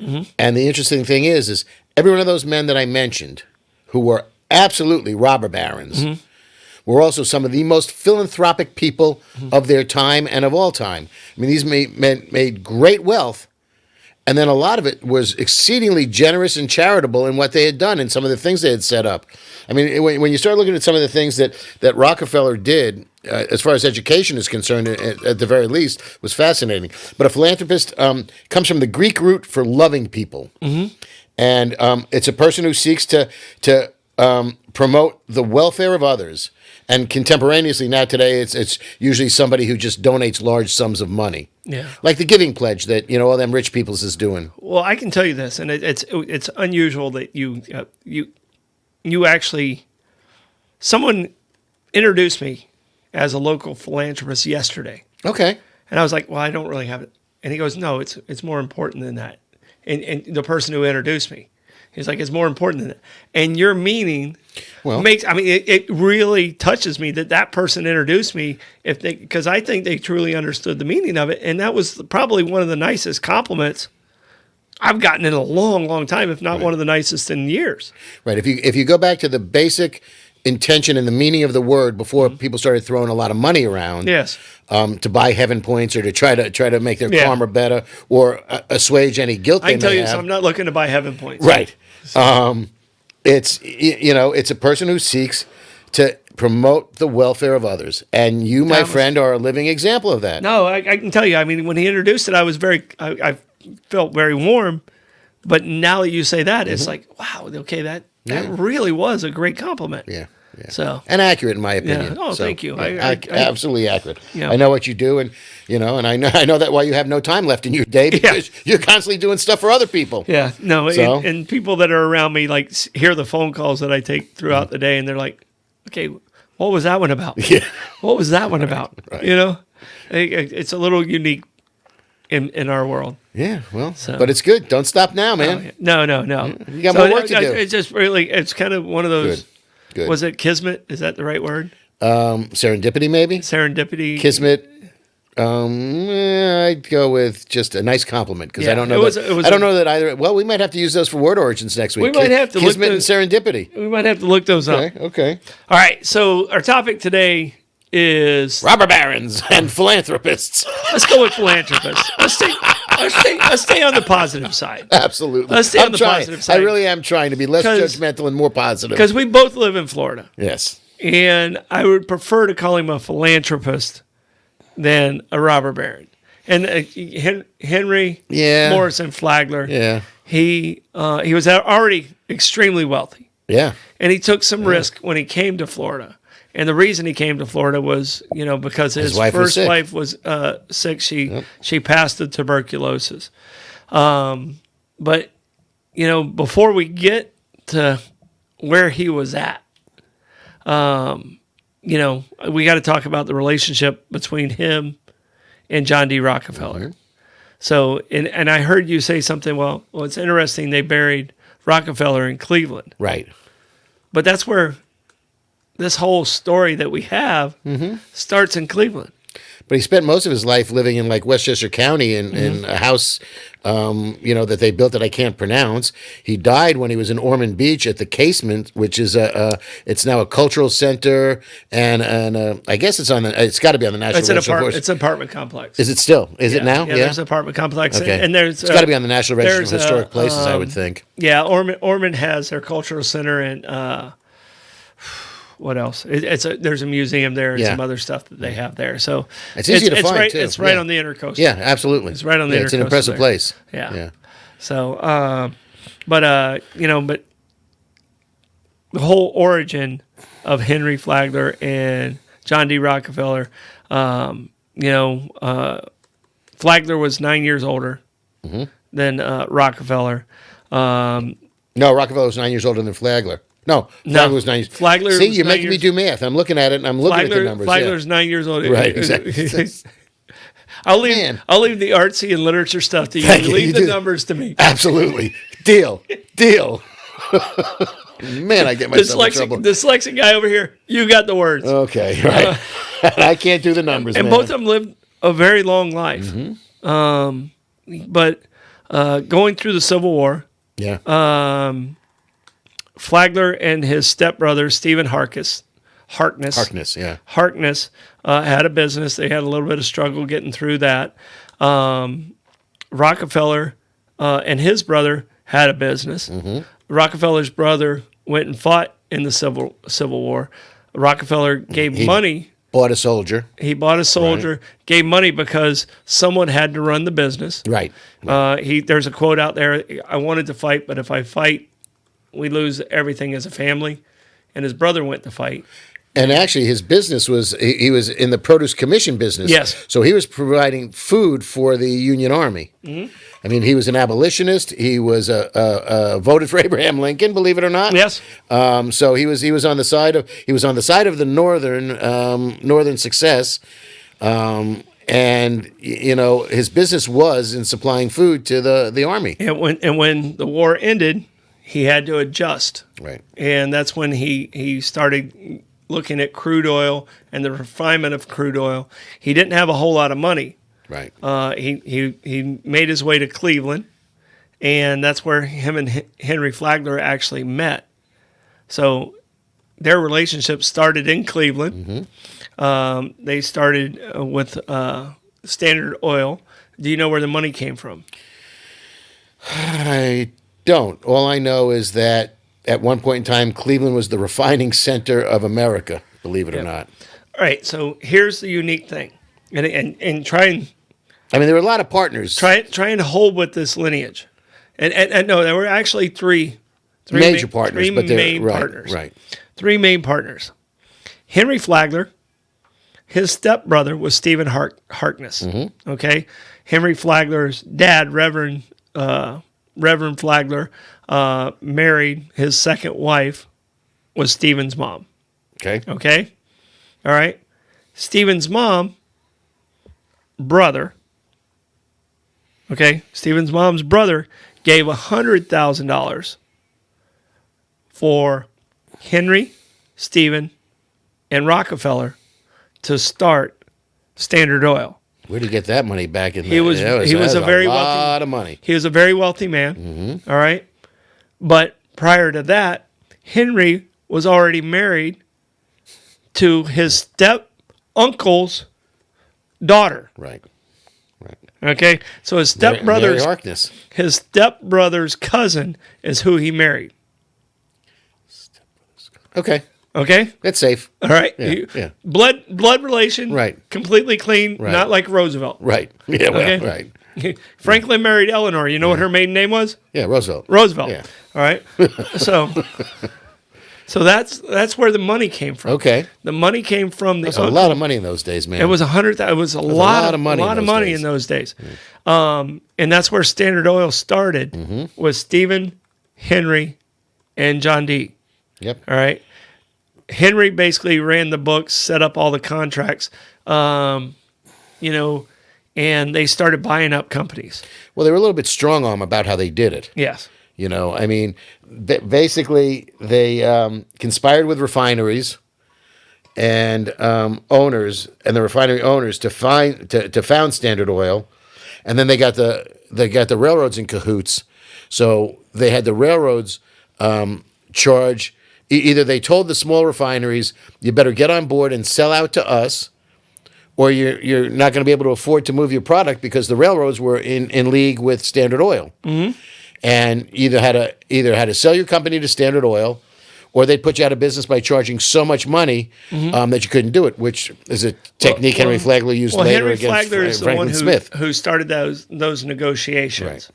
Speaker 2: Mm-hmm. And the interesting thing is every one of those men that I mentioned who were absolutely robber barons were also some of the most philanthropic people of their time and of all time. I mean, these men made great wealth, and then a lot of it was exceedingly generous and charitable in what they had done and some of the things they had set up. I mean, when you start looking at some of the things that Rockefeller did, as far as education is concerned, at the very least, was fascinating. But a philanthropist comes from the Greek root for loving people. Mm-hmm. and it's a person who seeks to promote the welfare of others. And contemporaneously, now today, it's usually somebody who just donates large sums of money.
Speaker 1: Yeah.
Speaker 2: Like the Giving Pledge that all them rich peoples is doing.
Speaker 1: Well, I can tell you this, and it's unusual that you actually, someone introduced me as a local philanthropist yesterday,
Speaker 2: Okay.
Speaker 1: and I was like, well, I don't really have it, and he goes, no, it's more important than that, and the person who introduced me, he's like, it's more important than that, and your meaning.
Speaker 2: Well,
Speaker 1: It really touches me that person introduced me because I think they truly understood the meaning of it. And that was probably one of the nicest compliments I've gotten in a long, long time, if not one of the nicest in years.
Speaker 2: right. If you go back to the basic intention and the meaning of the word before people started throwing a lot of money around,
Speaker 1: Yes.
Speaker 2: to buy heaven points or to try to make their
Speaker 1: Yeah.
Speaker 2: karma better or assuage any guilt
Speaker 1: I
Speaker 2: they
Speaker 1: can tell
Speaker 2: may
Speaker 1: you
Speaker 2: have.
Speaker 1: this, I'm not looking to buy heaven points.
Speaker 2: Right. It's it's a person who seeks to promote the welfare of others, and you, my friend, are a living example of that.
Speaker 1: No, I can tell you. I mean, when he introduced it, I felt very warm. But now that you say that, it's like, wow, okay, that really was a great compliment.
Speaker 2: Yeah. Yeah.
Speaker 1: So
Speaker 2: and accurate in my opinion.
Speaker 1: Yeah. Oh, thank you.
Speaker 2: Yeah, absolutely accurate.
Speaker 1: Yeah.
Speaker 2: I know what you do, and and I know that why you have no time left in your day because you're constantly doing stuff for other people.
Speaker 1: Yeah, no,
Speaker 2: So?
Speaker 1: and people that are around me like hear the phone calls that I take throughout the day, and they're like, "Okay, what was that one about?
Speaker 2: Yeah.
Speaker 1: What was that one about?"
Speaker 2: Right.
Speaker 1: It's a little unique in our world.
Speaker 2: Yeah, well, but it's good. Don't stop now, man.
Speaker 1: No.
Speaker 2: You got more work to do.
Speaker 1: It's just really, it's kind of one of those.
Speaker 2: Good.
Speaker 1: Was it kismet? Is that the right word?
Speaker 2: Serendipity, maybe.
Speaker 1: Serendipity.
Speaker 2: Kismet. I'd go with just a nice compliment because I don't know. I don't know that either. Well, we might have to use those for word origins next week.
Speaker 1: We might have to
Speaker 2: Kismet
Speaker 1: look
Speaker 2: and serendipity.
Speaker 1: We might have to look those up.
Speaker 2: Okay.
Speaker 1: All right. So our topic today is
Speaker 2: Robber barons and philanthropists.
Speaker 1: Let's go with philanthropists. Let's stay on the positive side.
Speaker 2: Absolutely.
Speaker 1: Let's stay on the positive side.
Speaker 2: I really am trying to be less judgmental and more positive.
Speaker 1: Because we both live in Florida.
Speaker 2: Yes.
Speaker 1: And I would prefer to call him a philanthropist than a robber baron. And Henry Morrison Flagler, he was already extremely wealthy.
Speaker 2: Yeah.
Speaker 1: And he took some risk when he came to Florida. And the reason he came to Florida was, because his first wife was sick. She passed the tuberculosis. But, before we get to where he was at, we got to talk about the relationship between him and John D. Rockefeller. Mm-hmm. So, and I heard you say something, well, it's interesting they buried Rockefeller in Cleveland.
Speaker 2: Right.
Speaker 1: But that's where this whole story that we have starts in Cleveland.
Speaker 2: But he spent most of his life living in like Westchester County in a house, that they built that I can't pronounce. He died when he was in Ormond Beach at the Casement, which is it's now a cultural center, and I guess it's got to be on the National Register.
Speaker 1: It's an apartment complex.
Speaker 2: Is it still? Is it now?
Speaker 1: Yeah, there's an apartment complex,
Speaker 2: okay.
Speaker 1: and it's
Speaker 2: got to be on the National Register of Historic Places, I would think.
Speaker 1: Yeah, Ormond has their cultural center and. What else? There's a museum there and some other stuff that they have there. So
Speaker 2: it's easy to find too.
Speaker 1: It's right on the Intercoastal.
Speaker 2: Yeah, absolutely.
Speaker 1: It's right on the Intercoastal.
Speaker 2: It's an impressive place.
Speaker 1: Yeah. So, but the whole origin of Henry Flagler and John D. Rockefeller, Flagler was 9 years older than Rockefeller.
Speaker 2: No, Rockefeller was 9 years older than Flagler. No, Flagler was 9 years.
Speaker 1: Flagler.
Speaker 2: See, you're making me do math. I'm looking at it, and I'm looking at the numbers.
Speaker 1: Flagler's 9 years old.
Speaker 2: Right, exactly.
Speaker 1: I'll leave the artsy and literature stuff to you. Leave the numbers to me.
Speaker 2: Absolutely. Deal. Man, I get myself in trouble.
Speaker 1: Dyslexic guy over here, you got the words.
Speaker 2: Okay, right. I can't do the numbers,
Speaker 1: and both of them lived a very long life. But going through the Civil War, Flagler and his stepbrother, Stephen Harkness, had a business. They had a little bit of struggle getting through that. Rockefeller and his brother had a business. Rockefeller's brother went and fought in the Civil War. Rockefeller gave money
Speaker 2: Bought a soldier.
Speaker 1: He bought a soldier, gave money because someone had to run the business.
Speaker 2: Right.
Speaker 1: There's a quote out there, I wanted to fight, but if I fight, we lose everything as a family. And his brother went to fight.
Speaker 2: And actually, his business was, he was in the produce commission business.
Speaker 1: Yes.
Speaker 2: So he was providing food for the Union Army. Mm-hmm. I mean, he was an abolitionist. He was voted for Abraham Lincoln, believe it or not.
Speaker 1: Yes.
Speaker 2: So he was on the side of the northern success. And his business was in supplying food to the army.
Speaker 1: And when the war ended, he had to adjust.
Speaker 2: Right.
Speaker 1: And that's when he started looking at crude oil and the refinement of crude oil. He didn't have a whole lot of money.
Speaker 2: Right.
Speaker 1: He made his way to Cleveland, and that's where him and Henry Flagler actually met. So their relationship started in Cleveland. Mm-hmm. They started with Standard Oil. Do you know where the money came from?
Speaker 2: I don't. All I know is that at one point in time, Cleveland was the refining center of America, believe it or not.
Speaker 1: All right, so here's the unique thing. And try and...
Speaker 2: I mean, there were a lot of partners.
Speaker 1: Try and hold with this lineage. And no, there were actually three
Speaker 2: major partners.
Speaker 1: Three main partners.
Speaker 2: Right.
Speaker 1: Three main partners. Henry Flagler, his stepbrother was Stephen Harkness. Mm-hmm. Okay? Henry Flagler's dad, Reverend Flagler, married his second wife, was Stephen's mom. Okay? All right? Stephen's mom, brother, Stephen's mom's brother gave $100,000 for Henry, Stephen, and Rockefeller to start Standard Oil.
Speaker 2: Where did he get that money back in?
Speaker 1: He was a very wealthy,
Speaker 2: lot of money.
Speaker 1: He was a very wealthy man. Mm-hmm. All right, but prior to that, Henry was already married to his step uncle's daughter.
Speaker 2: Right.
Speaker 1: Okay, so his stepbrother's cousin is who he married.
Speaker 2: Okay,
Speaker 1: that's
Speaker 2: safe.
Speaker 1: All right,
Speaker 2: yeah.
Speaker 1: Blood relation,
Speaker 2: right?
Speaker 1: Completely clean,
Speaker 2: right.
Speaker 1: Not like Roosevelt,
Speaker 2: right? Yeah, well,
Speaker 1: right. Franklin married Eleanor. You know what her maiden name was?
Speaker 2: Yeah, Roosevelt.
Speaker 1: Yeah. All right, So that's where the money came from.
Speaker 2: Okay.
Speaker 1: The money came from the.
Speaker 2: That's a lot of money in those days, man.
Speaker 1: It was It was a lot of money in those days. And that's where Standard Oil started. Mm-hmm. Was Stephen, Henry, and John D.
Speaker 2: Yep.
Speaker 1: All right. Henry basically ran the books, set up all the contracts, and they started buying up companies.
Speaker 2: Well, they were a little bit strong-arm about how they did it.
Speaker 1: Yes.
Speaker 2: I mean, basically they conspired with refineries and owners and the refinery owners to found Standard Oil, and then they got the railroads in cahoots. So they had the railroads charge. Either they told the small refineries, you better get on board and sell out to us, or you're not going to be able to afford to move your product because the railroads were in league with Standard Oil. Mm-hmm. And either had to sell your company to Standard Oil, or they'd put you out of business by charging so much money that you couldn't do it, which is a technique Henry Flagler used later against Franklin Smith.
Speaker 1: Who started those negotiations. Right.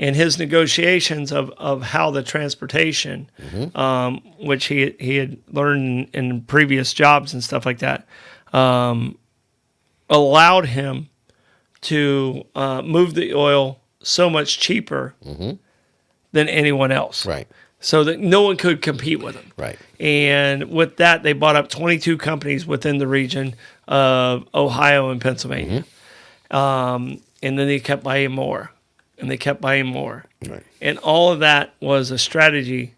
Speaker 1: And his negotiations of how the transportation, which he had learned in previous jobs and stuff like that, allowed him to move the oil so much cheaper than anyone else.
Speaker 2: Right.
Speaker 1: So that no one could compete with him.
Speaker 2: Right.
Speaker 1: And with that, they bought up 22 companies within the region of Ohio and Pennsylvania. And then they kept buying more. And they kept buying more.
Speaker 2: Right. And
Speaker 1: all of that was a strategy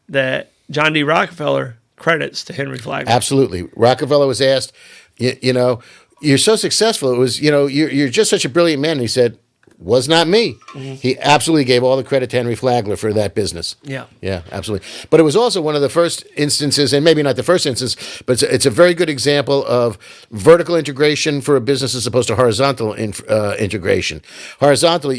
Speaker 1: that John D. Rockefeller credits to Henry Flagler.
Speaker 2: Absolutely. Rockefeller was asked, you're so successful. It was, you're just such a brilliant man. And he said, was not me. He absolutely gave all the credit to Henry Flagler for that business.
Speaker 1: Yeah.
Speaker 2: Yeah, absolutely. But it was also one of the first instances, and maybe not the first instance, but it's a very good example of vertical integration for a business as opposed to horizontal integration. Horizontally,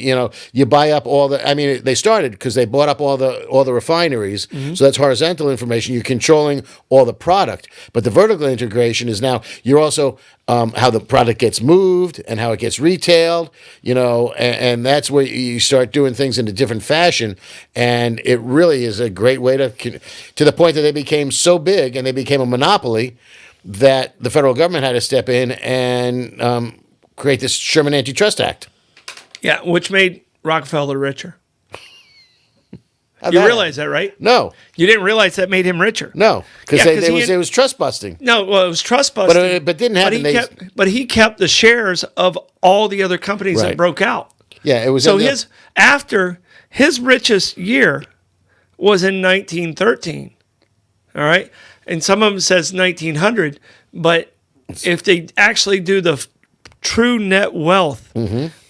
Speaker 2: you buy up all the. I mean, they started because they bought up all the refineries, so that's horizontal information. You're controlling all the product, but the vertical integration is now you're also how the product gets moved and how it gets retailed, and that's where you start doing things in a different fashion. And it really is a great way to the point that they became so big and they became a monopoly that the federal government had to step in and create this Sherman Antitrust Act.
Speaker 1: Yeah, which made Rockefeller richer.
Speaker 2: How'd
Speaker 1: You
Speaker 2: that
Speaker 1: realize that, right?
Speaker 2: No.
Speaker 1: You didn't realize that made him richer.
Speaker 2: No, because
Speaker 1: Yeah,
Speaker 2: it was trust busting.
Speaker 1: No, well, it was trust busting.
Speaker 2: But didn't happen.
Speaker 1: But he kept the shares of all the other companies that
Speaker 2: Right.
Speaker 1: broke out.
Speaker 2: Yeah, it was.
Speaker 1: So his richest year was in 1913. All right, and some of them says 1900, but if they actually do the true net wealth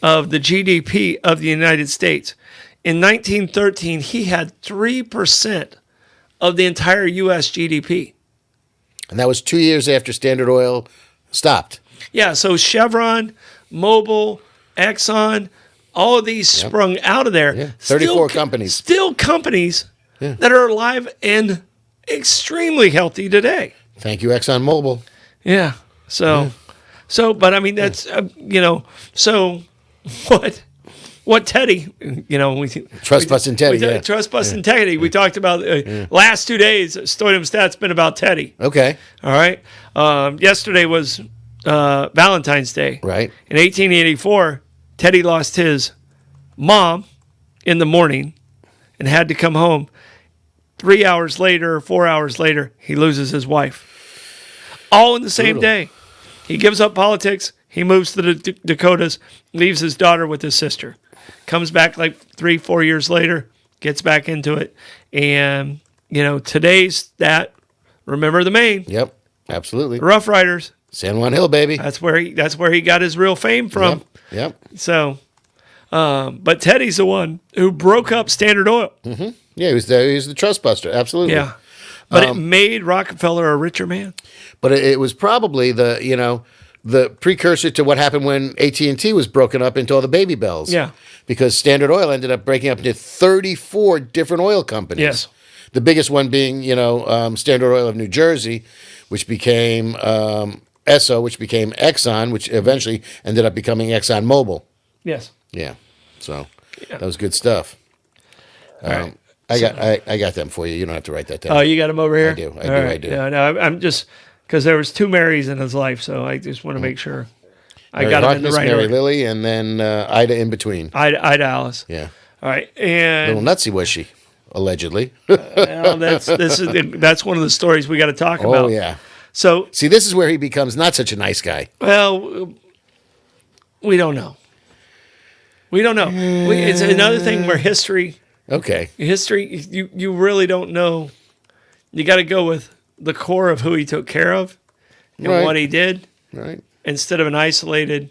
Speaker 1: of the GDP of the United States, in 1913 he had 3% of the entire U.S. GDP.
Speaker 2: And that was 2 years after Standard Oil stopped.
Speaker 1: Yeah, so Chevron, Mobil, Exxon, all of these sprung out of there.
Speaker 2: Yeah, 34 companies.
Speaker 1: Still companies that are alive and extremely healthy today.
Speaker 2: Thank you, ExxonMobil.
Speaker 1: Yeah. But I mean, that's, so what Teddy,
Speaker 2: Trust busting Teddy,
Speaker 1: Trust busting Teddy. We talked about last 2 days, Stodium Stat's been about Teddy.
Speaker 2: Okay.
Speaker 1: All right. Yesterday was Valentine's Day.
Speaker 2: Right.
Speaker 1: In 1884, Teddy lost his mom in the morning and had to come home. 3 hours later, 4 hours later, he loses his wife. All in the same day. He gives up politics. He moves to the Dakotas, leaves his daughter with his sister. Comes back like 3-4 years later, gets back into it. And, today's that, remember the Maine.
Speaker 2: Yep, absolutely.
Speaker 1: Rough Riders.
Speaker 2: San Juan Hill, baby.
Speaker 1: That's where he got his real fame from.
Speaker 2: Yep.
Speaker 1: So, but Teddy's the one who broke up Standard Oil.
Speaker 2: Mm-hmm. Yeah, he was the trust buster. Absolutely.
Speaker 1: Yeah. But it made Rockefeller a richer man.
Speaker 2: But it was probably the precursor to what happened when AT&T was broken up into all the baby bells.
Speaker 1: Yeah.
Speaker 2: Because Standard Oil ended up breaking up into 34 different oil companies.
Speaker 1: Yes.
Speaker 2: The biggest one being, Standard Oil of New Jersey, which became Esso, which became Exxon, which eventually ended up becoming ExxonMobil.
Speaker 1: Yes.
Speaker 2: Yeah. So that was good stuff.
Speaker 1: All right.
Speaker 2: I got them for you. You don't have to write that down.
Speaker 1: Oh, you got him over here?
Speaker 2: I do.
Speaker 1: Yeah, no, I'm just, because there was 2 Marys in his life, so I just want to make sure I
Speaker 2: Mary
Speaker 1: got him in the
Speaker 2: Harkness,
Speaker 1: right
Speaker 2: Mary
Speaker 1: order.
Speaker 2: Lily, and then Ida in between.
Speaker 1: Ida Alice.
Speaker 2: Yeah.
Speaker 1: All right.
Speaker 2: Little
Speaker 1: And
Speaker 2: nutsy was she, allegedly.
Speaker 1: that's one of the stories we got to talk about.
Speaker 2: Oh, yeah.
Speaker 1: So,
Speaker 2: See, this is where he becomes not such a nice guy.
Speaker 1: well, we don't know. We don't know. It's another thing where history, you really don't know. You got to go with the core of who he took care of and
Speaker 2: Right.
Speaker 1: what he did
Speaker 2: Right.
Speaker 1: instead of an isolated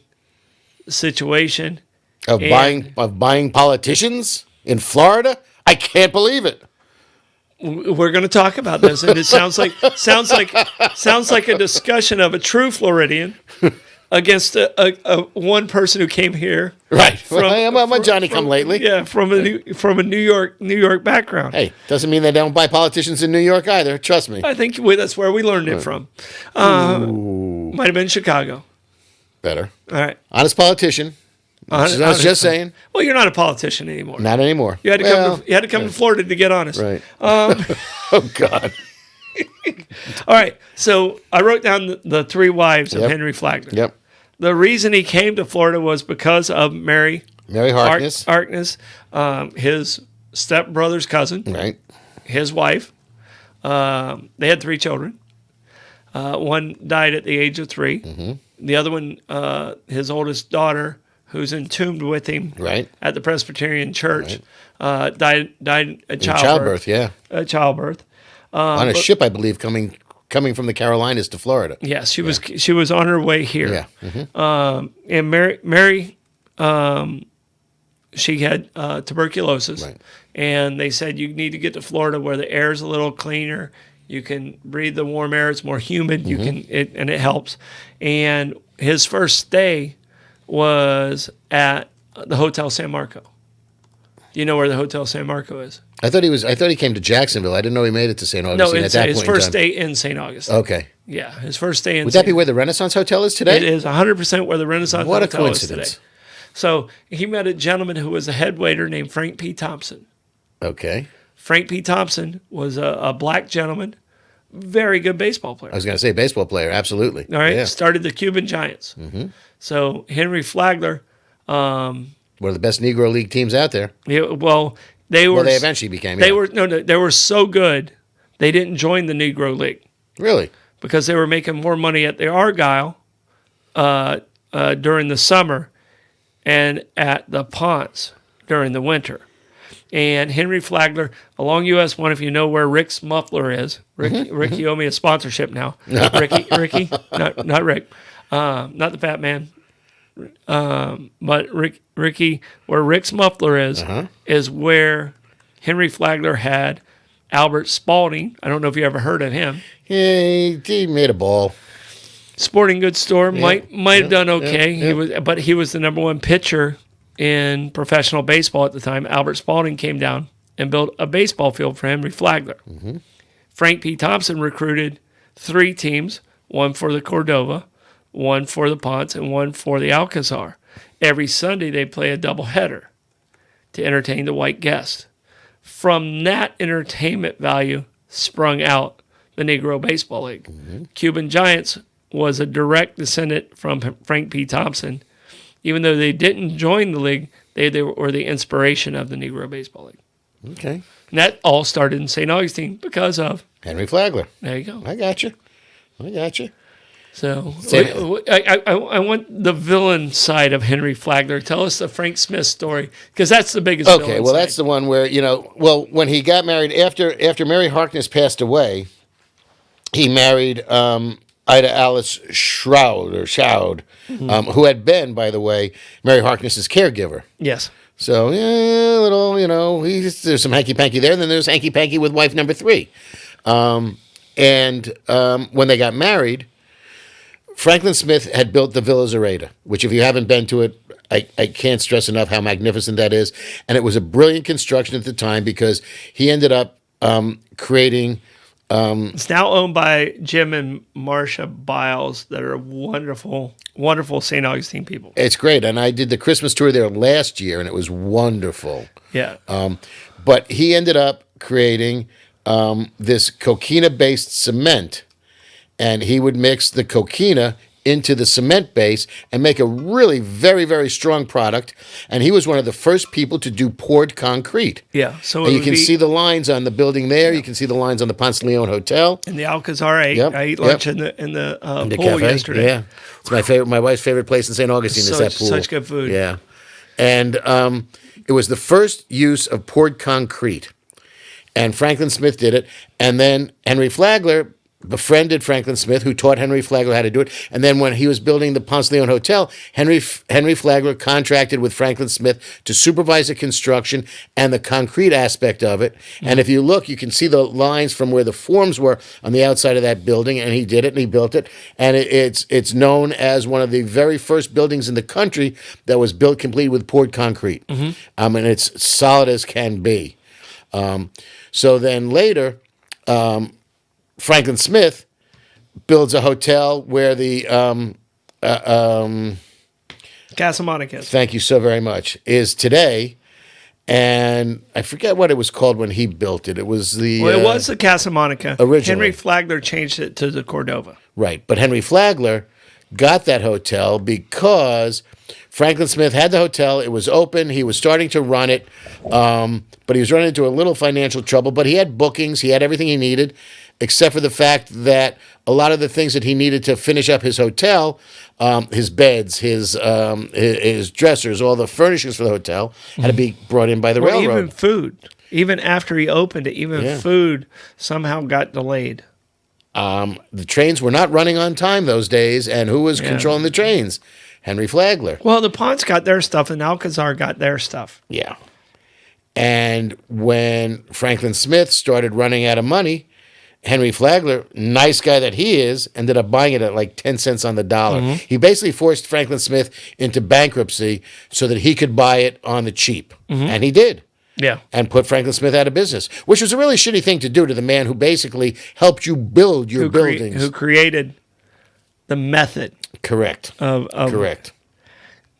Speaker 1: situation.
Speaker 2: Of buying politicians in Florida? I can't believe it.
Speaker 1: We're going to talk about this, and it sounds like a discussion of a true Floridian against a one person who came here.
Speaker 2: Right. I'm a Johnny come lately.
Speaker 1: Yeah, from a New York background.
Speaker 2: Hey, doesn't mean they don't buy politicians in New York either. Trust me.
Speaker 1: I think that's where we learned it from. Might have been Chicago.
Speaker 2: Better.
Speaker 1: All right.
Speaker 2: Honest politician. I was just saying.
Speaker 1: Well, you're not a politician anymore.
Speaker 2: Not anymore.
Speaker 1: You had to come to Florida to get honest.
Speaker 2: Right. Oh, God.
Speaker 1: All right. So I wrote down the 3 wives of
Speaker 2: Yep.
Speaker 1: Henry Flagler.
Speaker 2: Yep.
Speaker 1: The reason he came to Florida was because of Mary
Speaker 2: Harkness.
Speaker 1: His stepbrother's cousin,
Speaker 2: Right.
Speaker 1: his wife. They had 3 children. One died at the age of 3.
Speaker 2: Mm-hmm.
Speaker 1: The other one, his oldest daughter, who's entombed with him
Speaker 2: Right.
Speaker 1: at the Presbyterian Church, died at
Speaker 2: Childbirth, yeah.
Speaker 1: Childbirth.
Speaker 2: On a ship, I believe, coming from the Carolinas to Florida.
Speaker 1: Yes, she was on her way here.
Speaker 2: Yeah. Mm-hmm.
Speaker 1: And Mary she had tuberculosis,
Speaker 2: Right.
Speaker 1: and they said you need to get to Florida where the air is a little cleaner. You can breathe the warm air; it's more humid. You can, and it helps. And his first stay was at the Hotel San Marco. Do you know where the Hotel San Marco is?
Speaker 2: I thought he came to Jacksonville. I didn't know he made it to St.
Speaker 1: No,
Speaker 2: Augustine at that
Speaker 1: his
Speaker 2: point
Speaker 1: first
Speaker 2: in time.
Speaker 1: stay in St. Augustine.
Speaker 2: Okay.
Speaker 1: Yeah, his first stay in.
Speaker 2: Would that be where the Renaissance Hotel is today?
Speaker 1: It is 100% where the Renaissance
Speaker 2: What a
Speaker 1: Hotel is
Speaker 2: coincidence.
Speaker 1: today. So he met a gentleman who was a head waiter named Frank P. Thompson.
Speaker 2: Okay.
Speaker 1: Frank P. Thompson was a black gentleman, very good baseball player.
Speaker 2: I was going to say baseball player. Absolutely.
Speaker 1: All right,
Speaker 2: Yeah.
Speaker 1: started the Cuban Giants. So Henry Flagler,
Speaker 2: One of the best Negro League teams out there.
Speaker 1: they were.
Speaker 2: Well, they eventually became.
Speaker 1: They
Speaker 2: yeah.
Speaker 1: were they were so good, they didn't join the Negro League
Speaker 2: Really?
Speaker 1: because they were making more money at the Argyle during the summer and at the Ponce during the winter. And Henry Flagler, along US 1, if you know where Rick's Muffler is, Rick, you owe me a sponsorship now. Ricky, not Rick, not the fat man, but Ricky, where Rick's Muffler is where Henry Flagler had Albert Spalding. I don't know if you ever heard of him.
Speaker 2: Yeah, he made a ball.
Speaker 1: Sporting goods store might have done okay.
Speaker 2: yeah.
Speaker 1: He was the number one pitcher in professional baseball at the time. Albert Spalding came down and built a baseball field for Henry Flagler. Frank P. Thompson recruited 3 teams, one for the Cordova, one for the Ponce, and one for the Alcazar. Every Sunday they play a doubleheader to entertain the white guests. From that entertainment value sprung out the Negro Baseball League. Cuban Giants was a direct descendant from Frank P. Thompson. Even though they didn't join the league, they were the inspiration of the Negro Baseball League.
Speaker 2: Okay.
Speaker 1: And that all started in St. Augustine because of,
Speaker 2: Henry Flagler.
Speaker 1: there you go.
Speaker 2: I got you.
Speaker 1: So
Speaker 2: Say-
Speaker 1: I want the villain side of Henry Flagler. Tell us the Frank Smith story, because that's the biggest villain
Speaker 2: Okay, well, that's
Speaker 1: side.
Speaker 2: the one where, when he got married, after Mary Harkness passed away, he married Ida Alice Shroud, who had been, by the way, Mary Harkness's caregiver.
Speaker 1: Yes.
Speaker 2: So, yeah, a little, there's some hanky-panky there, and then there's hanky-panky with wife number 3. When they got married, Franklin Smith had built the Villa Zareta, which, if you haven't been to it, I can't stress enough how magnificent that is. And it was a brilliant construction at the time because he ended up creating...
Speaker 1: It's now owned by Jim and Marcia Biles, that are wonderful, wonderful St. Augustine people.
Speaker 2: It's great. And I did the Christmas tour there last year, and it was wonderful.
Speaker 1: Yeah.
Speaker 2: But he ended up creating this coquina-based cement, and he would mix the coquina into the cement base and make a really very, very strong product. And he was one of the first people to do poured concrete.
Speaker 1: Yeah. So
Speaker 2: And you can see the lines on the building there. You can see the lines on the Ponce de Leon Hotel.
Speaker 1: in the Alcazar. I ate lunch in the
Speaker 2: The
Speaker 1: pool
Speaker 2: cafe.
Speaker 1: yesterday.
Speaker 2: Yeah. It's my wife's favorite place in St. Augustine is that pool.
Speaker 1: Such good food.
Speaker 2: Yeah. And it was the first use of poured concrete. And Franklin Smith did it. And then Henry Flagler befriended Franklin Smith, who taught Henry Flagler how to do it. And then when he was building the Ponce de Leon Hotel, Henry Flagler contracted with Franklin Smith to supervise the construction and the concrete aspect of it. And if you look, you can see the lines from where the forms were on the outside of that building, and he did it, and he built it. And it's known as one of the very first buildings in the country that was built complete with poured concrete. And it's solid as can be. So then later... Franklin Smith builds a hotel where the
Speaker 1: Casa Monica.
Speaker 2: thank you so very much is today, and I forget what it was called when he built it. It was the
Speaker 1: Well, it was the Casa Monica.
Speaker 2: originally.
Speaker 1: Henry Flagler changed it to the Cordova.
Speaker 2: right, but Henry Flagler got that hotel because Franklin Smith had the hotel. It was open. He was starting to run it, but he was running into a little financial trouble. But he had bookings. He had everything he needed, except for the fact that a lot of the things that he needed to finish up his hotel, his beds, his dressers, all the furnishings for the hotel, had to be brought in by the railroad.
Speaker 1: Even food. Even after he opened it, food somehow got delayed.
Speaker 2: The trains were not running on time those days, and who was controlling the trains? Henry Flagler.
Speaker 1: Well, the Ponce got their stuff, and Alcazar got their stuff.
Speaker 2: Yeah. And when Franklin Smith started running out of money, Henry Flagler, nice guy that he is, ended up buying it at like 10 cents on the dollar. He basically forced Franklin Smith into bankruptcy so that he could buy it on the cheap. And he did.
Speaker 1: Yeah.
Speaker 2: And put Franklin Smith out of business, which was a really shitty thing to do to the man who basically helped you build your buildings.
Speaker 1: Who created the method.
Speaker 2: Correct. Correct.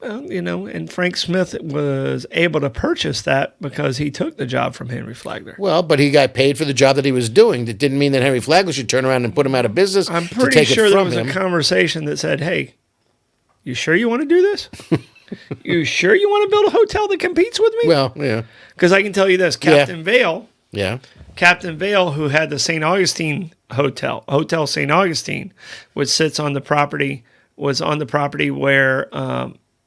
Speaker 1: Well, and Frank Smith was able to purchase that because he took the job from Henry Flagler.
Speaker 2: Well, but he got paid for the job that he was doing. That didn't mean that Henry Flagler should turn around and put him out of business.
Speaker 1: I'm
Speaker 2: to
Speaker 1: pretty
Speaker 2: take
Speaker 1: sure
Speaker 2: it
Speaker 1: there
Speaker 2: from
Speaker 1: was
Speaker 2: him.
Speaker 1: a conversation that said, "Hey, you sure you want to do this? You sure you want to build a hotel that competes with me?"
Speaker 2: Well, yeah.
Speaker 1: Because I can tell you this, Captain Vale,
Speaker 2: Yeah.
Speaker 1: Captain Vale, who had the St. Augustine Hotel St. Augustine, which sits on the property, was on the property where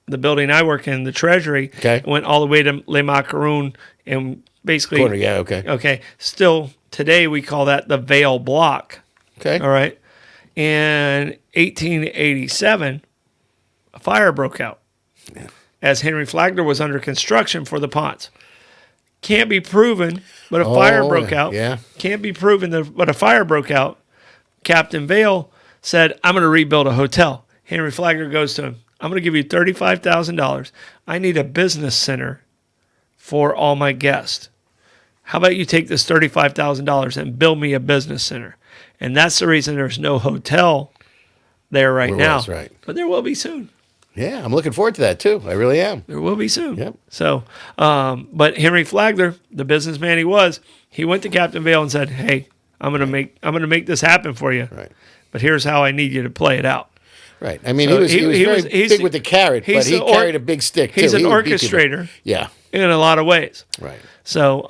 Speaker 1: the building I work in, the Treasury, went all the way to Le Macaron and basically...
Speaker 2: Corner, yeah, okay.
Speaker 1: Okay. Still, today we call that the Vale Block.
Speaker 2: Okay.
Speaker 1: All right. In 1887, a fire broke out as Henry Flagler was under construction for the Ponce. Can't be proven, but a fire broke out.
Speaker 2: Yeah.
Speaker 1: Can't be proven, but a fire broke out. Captain Vale said, "I'm going to rebuild a hotel." Henry Flagler goes to him, "I'm going to give you $35,000. I need a business center for all my guests. How about you take this $35,000 and build me a business center?" And that's the reason there's no hotel there right now.
Speaker 2: That's right.
Speaker 1: But there will be soon.
Speaker 2: Yeah, I'm looking forward to that too. I really am.
Speaker 1: There will be soon.
Speaker 2: Yep.
Speaker 1: So, but Henry Flagler, the businessman he was, he went to Captain Vale and said, "Hey, I'm gonna make this happen for you.
Speaker 2: Right.
Speaker 1: But here's how I need you to play it out."
Speaker 2: Right. I mean,
Speaker 1: So
Speaker 2: he was very big with the carrot, but he carried a big stick too.
Speaker 1: He's an
Speaker 2: He would beat people.
Speaker 1: orchestrator.
Speaker 2: Yeah.
Speaker 1: In a lot of ways.
Speaker 2: Right.
Speaker 1: So,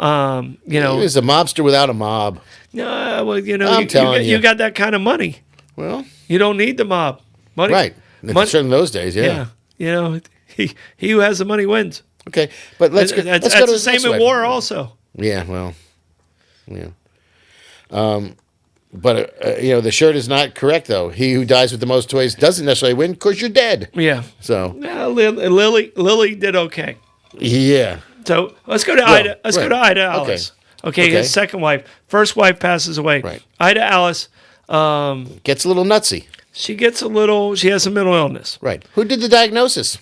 Speaker 2: He was a mobster without a mob.
Speaker 1: well,
Speaker 2: I'm telling you.
Speaker 1: you got that kind of money.
Speaker 2: Well,
Speaker 1: You don't need the mob. Money,
Speaker 2: right. Certainly in those days, yeah.
Speaker 1: Yeah. He who has the money wins.
Speaker 2: Okay, but let's go
Speaker 1: That's
Speaker 2: to
Speaker 1: the
Speaker 2: his
Speaker 1: same
Speaker 2: next
Speaker 1: in
Speaker 2: wife.
Speaker 1: war also.
Speaker 2: Yeah, well, yeah. But the shirt is not correct though. He who dies with the most toys doesn't necessarily win because you're dead.
Speaker 1: Yeah.
Speaker 2: So
Speaker 1: Yeah, Lily did okay.
Speaker 2: yeah.
Speaker 1: So let's go to Ida. Let's go to Ida
Speaker 2: Okay.
Speaker 1: Alice. Okay, his second wife. First wife passes away.
Speaker 2: Right.
Speaker 1: Ida Alice,
Speaker 2: Gets a little nutsy.
Speaker 1: she has a mental illness.
Speaker 2: Right. Who did the diagnosis?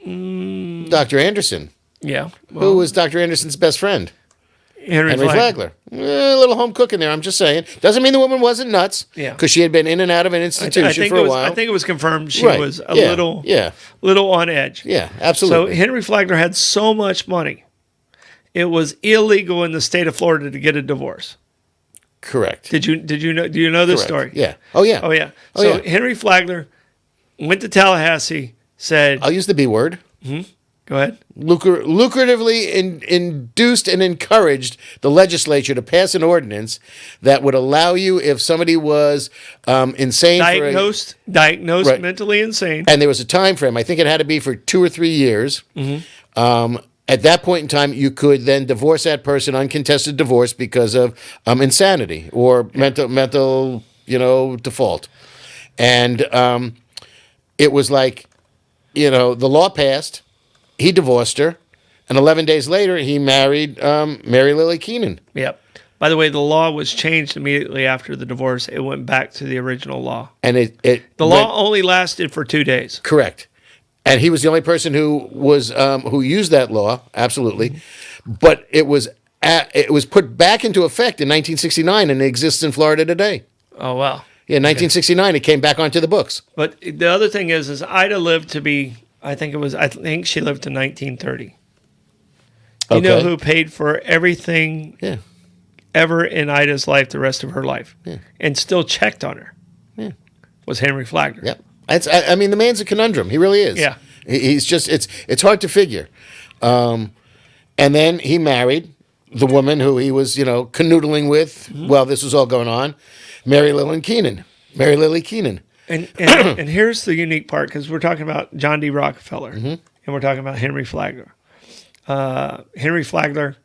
Speaker 2: Dr. Anderson.
Speaker 1: Yeah.
Speaker 2: Who was Dr. Anderson's best friend?
Speaker 1: Henry
Speaker 2: Henry Flagler. A little home cooking there, I'm just saying. Doesn't mean the woman wasn't nuts.
Speaker 1: Yeah.
Speaker 2: Because she had been in and out of an institution for a while.
Speaker 1: I think it was confirmed she
Speaker 2: Right.
Speaker 1: was a
Speaker 2: Yeah.
Speaker 1: little on edge.
Speaker 2: Yeah,
Speaker 1: So
Speaker 2: absolutely.
Speaker 1: Henry Flagler had so much money, it was illegal in the state of Florida to get a divorce.
Speaker 2: Correct.
Speaker 1: Do you know this
Speaker 2: Correct.
Speaker 1: story?
Speaker 2: Yeah. Oh, yeah.
Speaker 1: Oh yeah.
Speaker 2: Oh,
Speaker 1: So
Speaker 2: yeah.
Speaker 1: Henry Flagler went to Tallahassee, said,
Speaker 2: I'll use the B word.
Speaker 1: "Go ahead."
Speaker 2: Lucratively induced and encouraged the legislature to pass an ordinance that would allow you, if somebody was insane,
Speaker 1: Diagnosed
Speaker 2: Right.
Speaker 1: mentally insane.
Speaker 2: and there was a time frame, I think it had to be for 2 or 3 years. At that point in time, you could then divorce that person, uncontested divorce, because of insanity or mental default. And it was like, the law passed. He divorced her, and 11 days later, he married Mary Lily Keenan.
Speaker 1: Yep. By the way, the law was changed immediately after the divorce. It went back to the original law.
Speaker 2: And
Speaker 1: The law only lasted for 2 days.
Speaker 2: correct. And he was the only person who used that law, absolutely. But it was put back into effect in 1969, and it exists in Florida today.
Speaker 1: Oh wow.
Speaker 2: Yeah, 1969, it came back onto the books.
Speaker 1: But the other thing is Ida lived to be. I think she lived to 1930. You know
Speaker 2: Okay.
Speaker 1: who paid for everything
Speaker 2: Yeah,
Speaker 1: ever in Ida's life the rest of her life, and still checked on her?
Speaker 2: Yeah.
Speaker 1: Was Henry Flagler.
Speaker 2: yeah. I mean, the man's a conundrum. He really is.
Speaker 1: Yeah.
Speaker 2: He's just it's hard to figure. And then he married the woman who he was canoodling with while this was all going on, Mary Lily Keenan.
Speaker 1: And here's the unique part, because we're talking about John D. Rockefeller, and we're talking about Henry Flagler. Henry Flagler,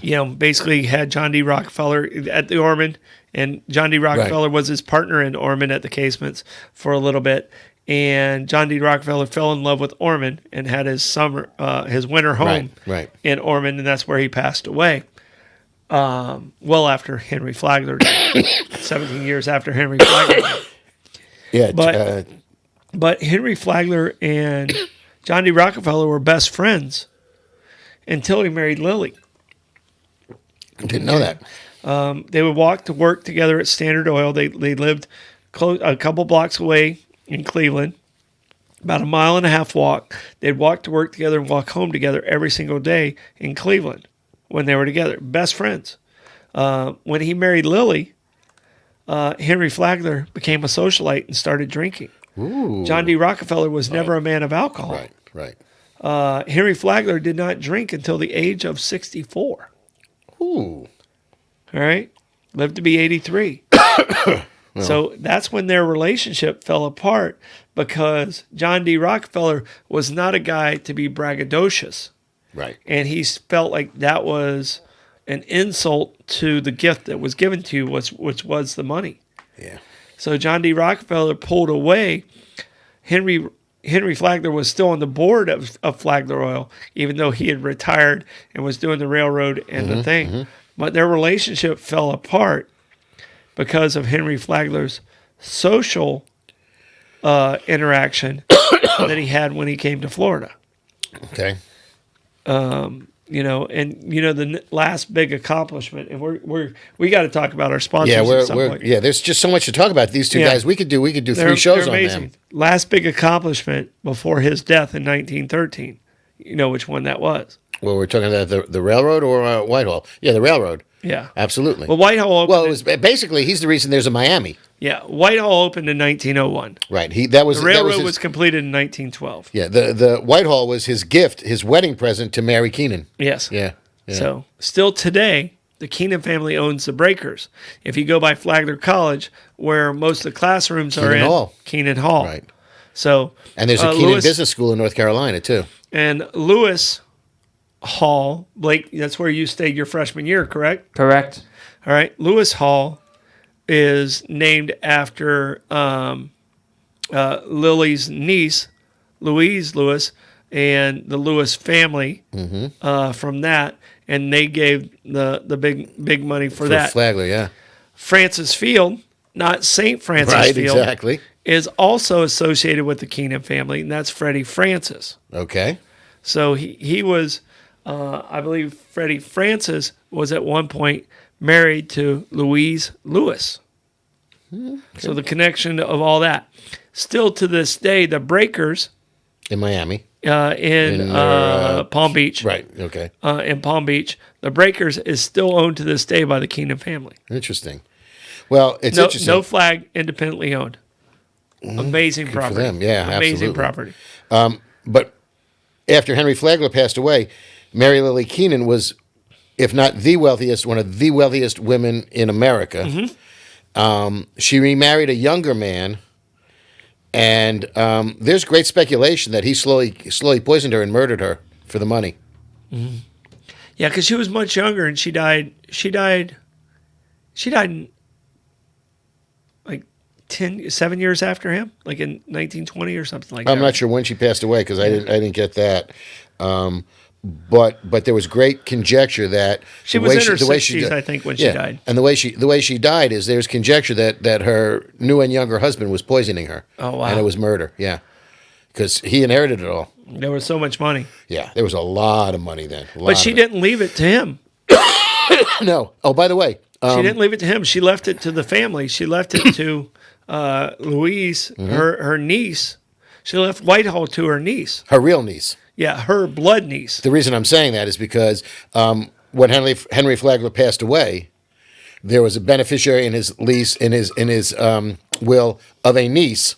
Speaker 1: basically had John D. Rockefeller at the Ormond And John D. Rockefeller was his partner in Orman at the Casements for a little bit. And John D. Rockefeller fell in love with Orman and had his winter home in Orman, and that's where he passed away. Well after Henry Flagler died, 17 years after Henry Flagler died.
Speaker 2: Yeah,
Speaker 1: but Henry Flagler and John D. Rockefeller were best friends until he married Lily.
Speaker 2: I didn't know that.
Speaker 1: They would walk to work together at Standard Oil. They lived a couple blocks away in Cleveland, about a 1.5 mile walk. They'd walk to work together and walk home together every single day in Cleveland when they were together. Best friends. When he married Lily, Henry Flagler became a socialite and started drinking.
Speaker 2: Ooh.
Speaker 1: John D. Rockefeller was never a man of alcohol.
Speaker 2: Right.
Speaker 1: Henry Flagler did not drink until the age of 64.
Speaker 2: Ooh.
Speaker 1: All right? Lived to be 83. So that's when their relationship fell apart because John D. Rockefeller was not a guy to be braggadocious.
Speaker 2: Right.
Speaker 1: And he felt like that was an insult to the gift that was given to you, which was the money.
Speaker 2: Yeah.
Speaker 1: So John D. Rockefeller pulled away. Henry Flagler was still on the board of Flagler Oil, even though he had retired and was doing the railroad and the thing. But their relationship fell apart because of Henry Flagler's social interaction that he had when he came to Florida.
Speaker 2: Okay.
Speaker 1: The last big accomplishment, and we got to talk about our sponsors. At some point.
Speaker 2: There's just so much to talk about. These two guys, we could do 3 shows on them.
Speaker 1: Last big accomplishment before his death in 1913. You know which one that was?
Speaker 2: Well, we're talking about the railroad or Whitehall. Yeah, the railroad.
Speaker 1: Yeah,
Speaker 2: absolutely.
Speaker 1: Well, Whitehall opened.
Speaker 2: Well, it was basically he's the reason there's a Miami.
Speaker 1: Yeah, Whitehall opened in 1901.
Speaker 2: Right. The
Speaker 1: railroad was completed in 1912.
Speaker 2: Yeah. The Whitehall was his gift, his wedding present to Mary Keenan.
Speaker 1: Yes.
Speaker 2: Yeah.
Speaker 1: So still today, the Keenan family owns the Breakers. If you go by Flagler College, where most of the classrooms are in Keenan Hall.
Speaker 2: Right.
Speaker 1: So
Speaker 2: and there's a Keenan Business School in North Carolina too.
Speaker 1: And Lewis Hall, Blake, that's where you stayed your freshman year, correct?
Speaker 3: Correct.
Speaker 1: All right. Lewis Hall is named after Lily's niece, Louise Lewis, and the Lewis family from that, and they gave the big money for that.
Speaker 2: Flagler, yeah.
Speaker 1: Francis Field, not St. Francis Field,
Speaker 2: exactly,
Speaker 1: is also associated with the Keenan family, and that's Freddie Francis.
Speaker 2: Okay.
Speaker 1: So he was, I believe Freddie Francis was at one point married to Louise Lewis. Okay. So the connection of all that. Still to this day, the Breakers
Speaker 2: in Miami,
Speaker 1: in Palm Beach,
Speaker 2: right? Okay,
Speaker 1: in Palm Beach, the Breakers is still owned to this day by the Keenan family.
Speaker 2: Interesting. Well, it's interesting.
Speaker 1: No flag, independently owned. Amazing property.
Speaker 2: For them, yeah,
Speaker 1: amazing
Speaker 2: absolutely.
Speaker 1: property.
Speaker 2: But after Henry Flagler passed away, Mary Lily Keenan was, if not the wealthiest, one of the wealthiest women in America. She remarried a younger man, and there's great speculation that he slowly poisoned her and murdered her for the money.
Speaker 1: Yeah, because she was much younger, and she died like 7 years after him, like in 1920 or something like that.
Speaker 2: I'm not sure when she passed away because I didn't get that. But there was great conjecture that
Speaker 1: she was in her 60s, I think, when she died.
Speaker 2: And the way she died is there's conjecture that her new and younger husband was poisoning her.
Speaker 1: Oh wow!
Speaker 2: And it was murder. Yeah, because he inherited it all.
Speaker 1: There was so much money.
Speaker 2: Yeah, there was a lot of money then.
Speaker 1: But she didn't leave it to him.
Speaker 2: No. Oh, by the way,
Speaker 1: she didn't leave it to him. She left it to the family. She left it to Louise, her niece. She left Whitehall to her niece.
Speaker 2: Her real niece.
Speaker 1: Yeah, her blood niece.
Speaker 2: The reason I'm saying that is because when Henry Flagler passed away, there was a beneficiary in his lease in his will of a niece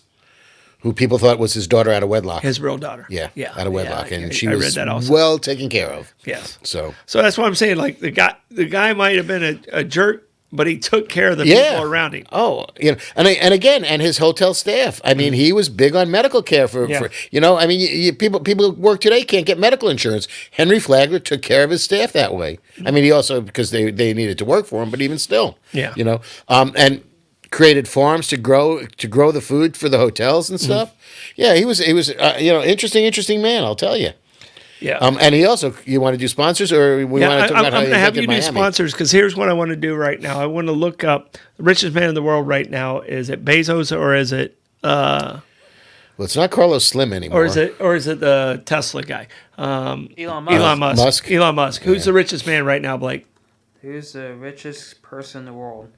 Speaker 2: who people thought was his daughter out of wedlock.
Speaker 1: His real daughter.
Speaker 2: Yeah, out of wedlock, and she
Speaker 1: I
Speaker 2: was
Speaker 1: read that also.
Speaker 2: well taken care of.
Speaker 1: Yes.
Speaker 2: So
Speaker 1: that's what I'm saying. Like the guy might have been a jerk, but he took care of the
Speaker 2: Yeah.
Speaker 1: people around him.
Speaker 2: Oh, and his hotel staff. I mean, he was big on medical care for I mean, people who work today can't get medical insurance. Henry Flagler took care of his staff that way. I mean, he also because they needed to work for him, but even still, and created farms to grow the food for the hotels and stuff. Yeah, he was interesting man. I'll tell you.
Speaker 1: Yeah.
Speaker 2: And he also, you want to do sponsors, or we want to talk about how
Speaker 1: I'm
Speaker 2: he
Speaker 1: going to have you
Speaker 2: invented
Speaker 1: do
Speaker 2: Miami?
Speaker 1: sponsors because here's what I want to do right now. I want to look up the richest man in the world right now. Is it Bezos or is it
Speaker 2: Well, it's not Carlos Slim anymore.
Speaker 1: or is it the Tesla guy?
Speaker 3: Elon Musk.
Speaker 1: Elon Musk.
Speaker 2: Musk.
Speaker 1: Elon Musk. Who's the richest man right now, Blake?
Speaker 3: Who's the richest person in the world?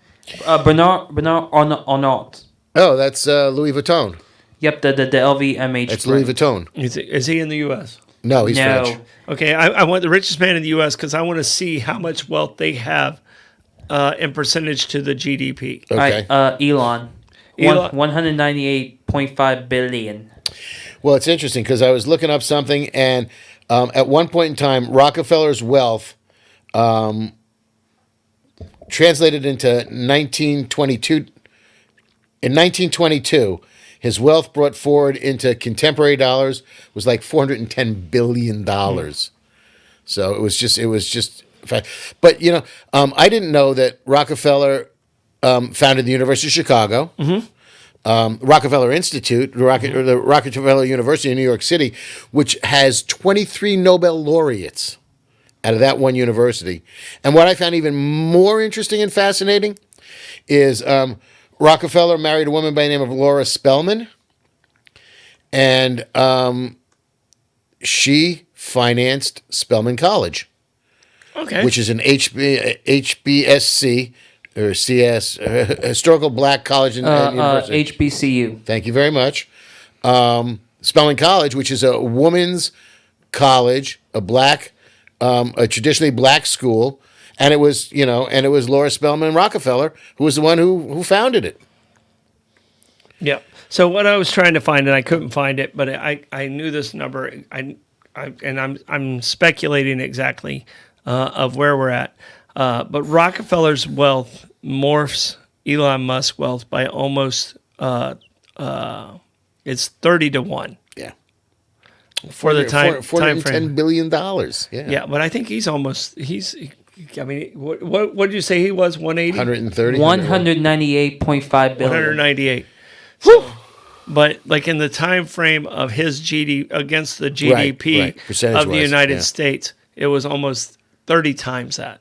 Speaker 3: Bernard Arnault.
Speaker 2: Oh, that's Louis Vuitton.
Speaker 3: Yep, the LVMH.
Speaker 2: It's
Speaker 3: brand.
Speaker 2: Louis Vuitton.
Speaker 1: Is he in the U.S.?
Speaker 2: No, he's
Speaker 3: No.
Speaker 2: French.
Speaker 1: Okay, I want the richest man in the U.S. because I want to see how much wealth they have in percentage to the GDP.
Speaker 2: Okay.
Speaker 3: Elon.
Speaker 1: Elon.
Speaker 3: 198.5 billion.
Speaker 2: Well, it's interesting because I was looking up something, and at one point in time, Rockefeller's wealth translated into 1922. In 1922, his wealth brought forward into contemporary dollars was like $410 billion. So it was just. But I didn't know that Rockefeller founded the University of Chicago. Rockefeller Institute, the Rockefeller University in New York City, which has 23 Nobel laureates out of that one university. And what I found even more interesting and fascinating is Rockefeller married a woman by the name of Laura Spelman, and she financed Spelman College,
Speaker 1: Okay.
Speaker 2: which is an HBSC or CS, historical black college and university.
Speaker 3: HBCU.
Speaker 2: Thank you very much. Spelman College, which is a woman's college, a traditionally black school, and it was Laura Spelman Rockefeller who was the one who founded it.
Speaker 1: Yeah. So what I was trying to find, and I couldn't find it, but I knew this number. I'm speculating exactly of where we're at. But Rockefeller's wealth morphs Elon Musk's wealth by almost it's 30 to 1.
Speaker 2: Yeah.
Speaker 1: For the time
Speaker 2: $410
Speaker 1: frame.
Speaker 2: billion. Yeah.
Speaker 1: Yeah, but I think he's I mean, what did you say he was? 180?
Speaker 2: 130.
Speaker 3: 198.5 billion.
Speaker 1: 198. So, but like in the time frame of his GDP against the GDP
Speaker 2: right.
Speaker 1: of the
Speaker 2: Percentage-wise,
Speaker 1: United
Speaker 2: yeah.
Speaker 1: States, it was almost 30 times that,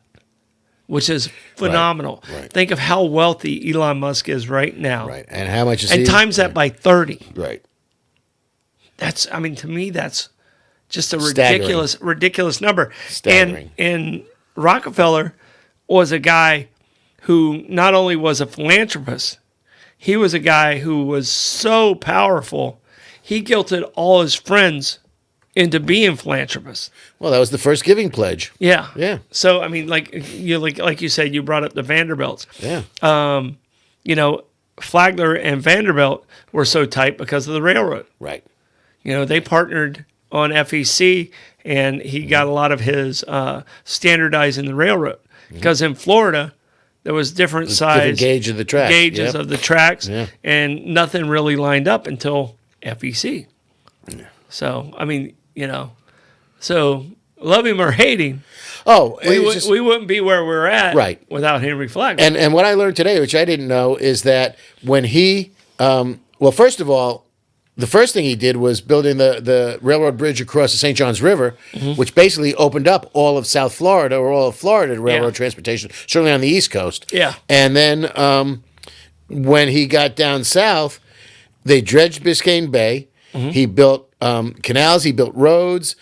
Speaker 1: which is phenomenal.
Speaker 2: Right.
Speaker 1: Think of how wealthy Elon Musk is right now.
Speaker 2: Right. And how much is
Speaker 1: And
Speaker 2: he?
Speaker 1: times that by 30.
Speaker 2: Right.
Speaker 1: To me, that's just a
Speaker 2: Staggering.
Speaker 1: ridiculous number.
Speaker 2: Staggering.
Speaker 1: And Rockefeller was a guy who not only was a philanthropist, he was a guy who was so powerful, he guilted all his friends into being philanthropists.
Speaker 2: Well, that was the first giving pledge.
Speaker 1: Yeah.
Speaker 2: Yeah.
Speaker 1: So I mean, like you said, you brought up the Vanderbilts.
Speaker 2: Yeah.
Speaker 1: Flagler and Vanderbilt were so tight because of the railroad.
Speaker 2: Right.
Speaker 1: They partnered on FEC, and he got a lot of his standardizing the railroad. Because in Florida, there was different size
Speaker 2: gauge of the track.
Speaker 1: gauges
Speaker 2: Yep.
Speaker 1: of the tracks,
Speaker 2: Yeah.
Speaker 1: and nothing really lined up until FEC. So, I mean, so love him or hate him,
Speaker 2: Oh,
Speaker 1: we wouldn't be where we're at
Speaker 2: Right.
Speaker 1: without Henry Flagler.
Speaker 2: And what I learned today, which I didn't know, is that when he, first of all, the first thing he did was building the railroad bridge across the St. Johns River, which basically opened up all of South Florida or all of Florida to railroad transportation, certainly on the East Coast.
Speaker 1: Yeah.
Speaker 2: And then when he got down south, they dredged Biscayne Bay. He built canals. He built roads.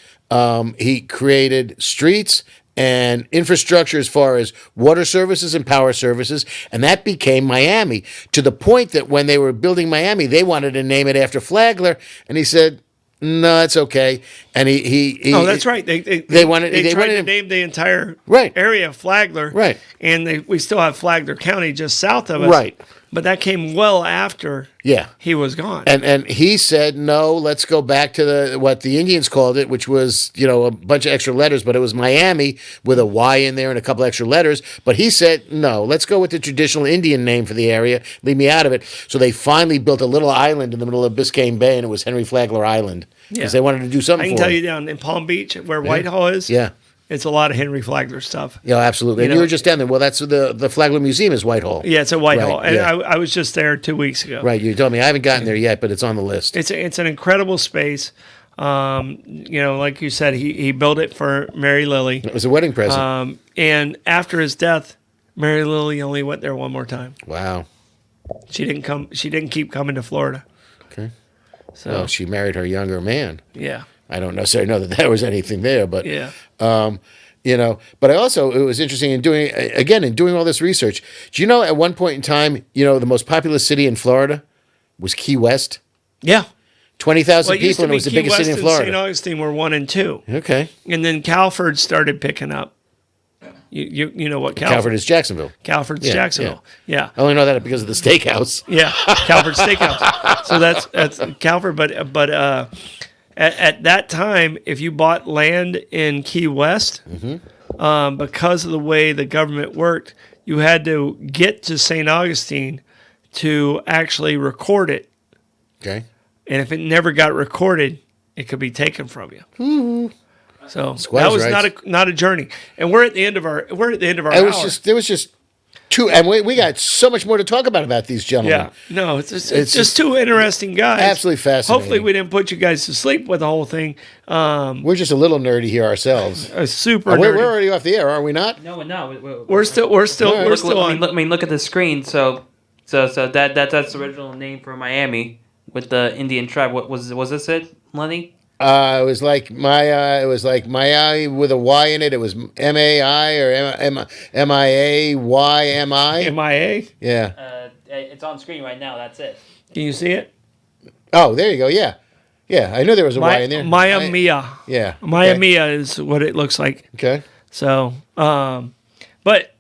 Speaker 2: He created streets and infrastructure as far as water services and power services, and that became Miami, to the point that when they were building Miami, they wanted to name it after Flagler, and he said, no, that's okay. And he
Speaker 1: that's right. They
Speaker 2: wanted
Speaker 1: tried to
Speaker 2: to
Speaker 1: name the entire
Speaker 2: Right.
Speaker 1: area Flagler.
Speaker 2: Right.
Speaker 1: And we still have Flagler County just south of us.
Speaker 2: Right.
Speaker 1: But that came well after
Speaker 2: Yeah.
Speaker 1: he was gone.
Speaker 2: And he said, no, let's go back to what the Indians called it, which was, a bunch of extra letters, but it was Miami with a Y in there and a couple extra letters. But he said, no, let's go with the traditional Indian name for the area. Leave me out of it. So they finally built a little island in the middle of Biscayne Bay, and it was Henry Flagler Island. Because they wanted to do something
Speaker 1: I can
Speaker 2: for
Speaker 1: tell
Speaker 2: him.
Speaker 1: you down in Palm Beach where Whitehall is.
Speaker 2: Yeah.
Speaker 1: It's a lot of Henry Flagler stuff.
Speaker 2: Yeah, absolutely. And you were just down there. Well, that's the Flagler Museum is Whitehall.
Speaker 1: Yeah, it's at Whitehall.
Speaker 2: Right,
Speaker 1: And
Speaker 2: yeah.
Speaker 1: I was just there 2 weeks ago.
Speaker 2: Right, you told me. I haven't gotten there yet, but it's on the list.
Speaker 1: It's an incredible space. Like you said, he built it for Mary Lily.
Speaker 2: It was a wedding present.
Speaker 1: And after his death, Mary Lily only went there one more time.
Speaker 2: Wow.
Speaker 1: She didn't come. She didn't keep coming to Florida.
Speaker 2: Okay.
Speaker 1: So
Speaker 2: Well, she married her younger man.
Speaker 1: yeah,
Speaker 2: I don't necessarily know that there was anything there, but
Speaker 1: yeah.
Speaker 2: But it was interesting in doing all this research. Do you know at one point in time, the most populous city in Florida was Key West?
Speaker 1: Yeah.
Speaker 2: 20,000
Speaker 1: Well, it used
Speaker 2: people,
Speaker 1: to
Speaker 2: and it was
Speaker 1: be
Speaker 2: the
Speaker 1: Key
Speaker 2: biggest
Speaker 1: West
Speaker 2: city in
Speaker 1: and
Speaker 2: Florida.
Speaker 1: St. Augustine were 1 and 2,
Speaker 2: Okay.
Speaker 1: and then Calford started picking up. You know what
Speaker 2: Calvert is Jacksonville.
Speaker 1: Calford's
Speaker 2: Yeah,
Speaker 1: Jacksonville. Yeah.
Speaker 2: I only know that because of the steakhouse.
Speaker 1: Yeah, Calvert Steakhouse. So that's Calvert, but at that time, if you bought land in Key West, because of the way the government worked, you had to get to St. Augustine to actually record it,
Speaker 2: Okay.
Speaker 1: and if it never got recorded, it could be taken from you. So
Speaker 2: Squatters'
Speaker 1: that was
Speaker 2: rights.
Speaker 1: not a journey, and we're at the end of our
Speaker 2: It
Speaker 1: hour.
Speaker 2: was just two, and we got so much more to talk about these gentlemen.
Speaker 1: Yeah, no, it's just two interesting guys.
Speaker 2: Absolutely fascinating.
Speaker 1: Hopefully, we didn't put you guys to sleep with the whole thing.
Speaker 2: We're just a little nerdy here ourselves.
Speaker 1: Super
Speaker 2: We're
Speaker 1: nerdy.
Speaker 2: already off the air, are we not?
Speaker 3: No, no.
Speaker 1: We're still on.
Speaker 3: Look at the screen. So that's the original name for Miami with the Indian tribe. What was this it, Lenny?
Speaker 2: It was like Miami with a Y in it. It was MAI or MIAYMI.
Speaker 1: MIA.
Speaker 2: Yeah.
Speaker 3: It's on screen right now. That's it.
Speaker 1: Can you see it?
Speaker 2: Oh, there you go. Yeah. Yeah. I knew there was a Y in there.
Speaker 1: Maya Mia.
Speaker 2: Yeah.
Speaker 1: Maya
Speaker 2: Okay.
Speaker 1: Mia is what it looks like.
Speaker 2: Okay.
Speaker 1: So, but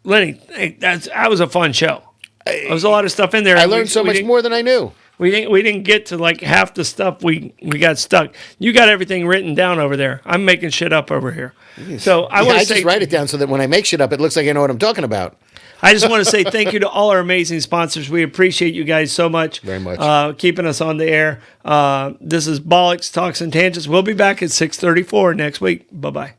Speaker 1: Lenny, hey, that was a fun show. There was a lot of stuff in there.
Speaker 2: I learned so much more than I knew.
Speaker 1: We didn't get to like half the stuff we got stuck. You got everything written down over there. I'm making shit up over here. So I want to say,
Speaker 2: just write it down so that when I make shit up, it looks like I know what I'm talking about.
Speaker 1: I just want to say thank you to all our amazing sponsors. We appreciate you guys so much.
Speaker 2: Very much.
Speaker 1: Keeping us on the air. This is Bollox Talks and Tangents. We'll be back at 6:34 next week. Bye-bye.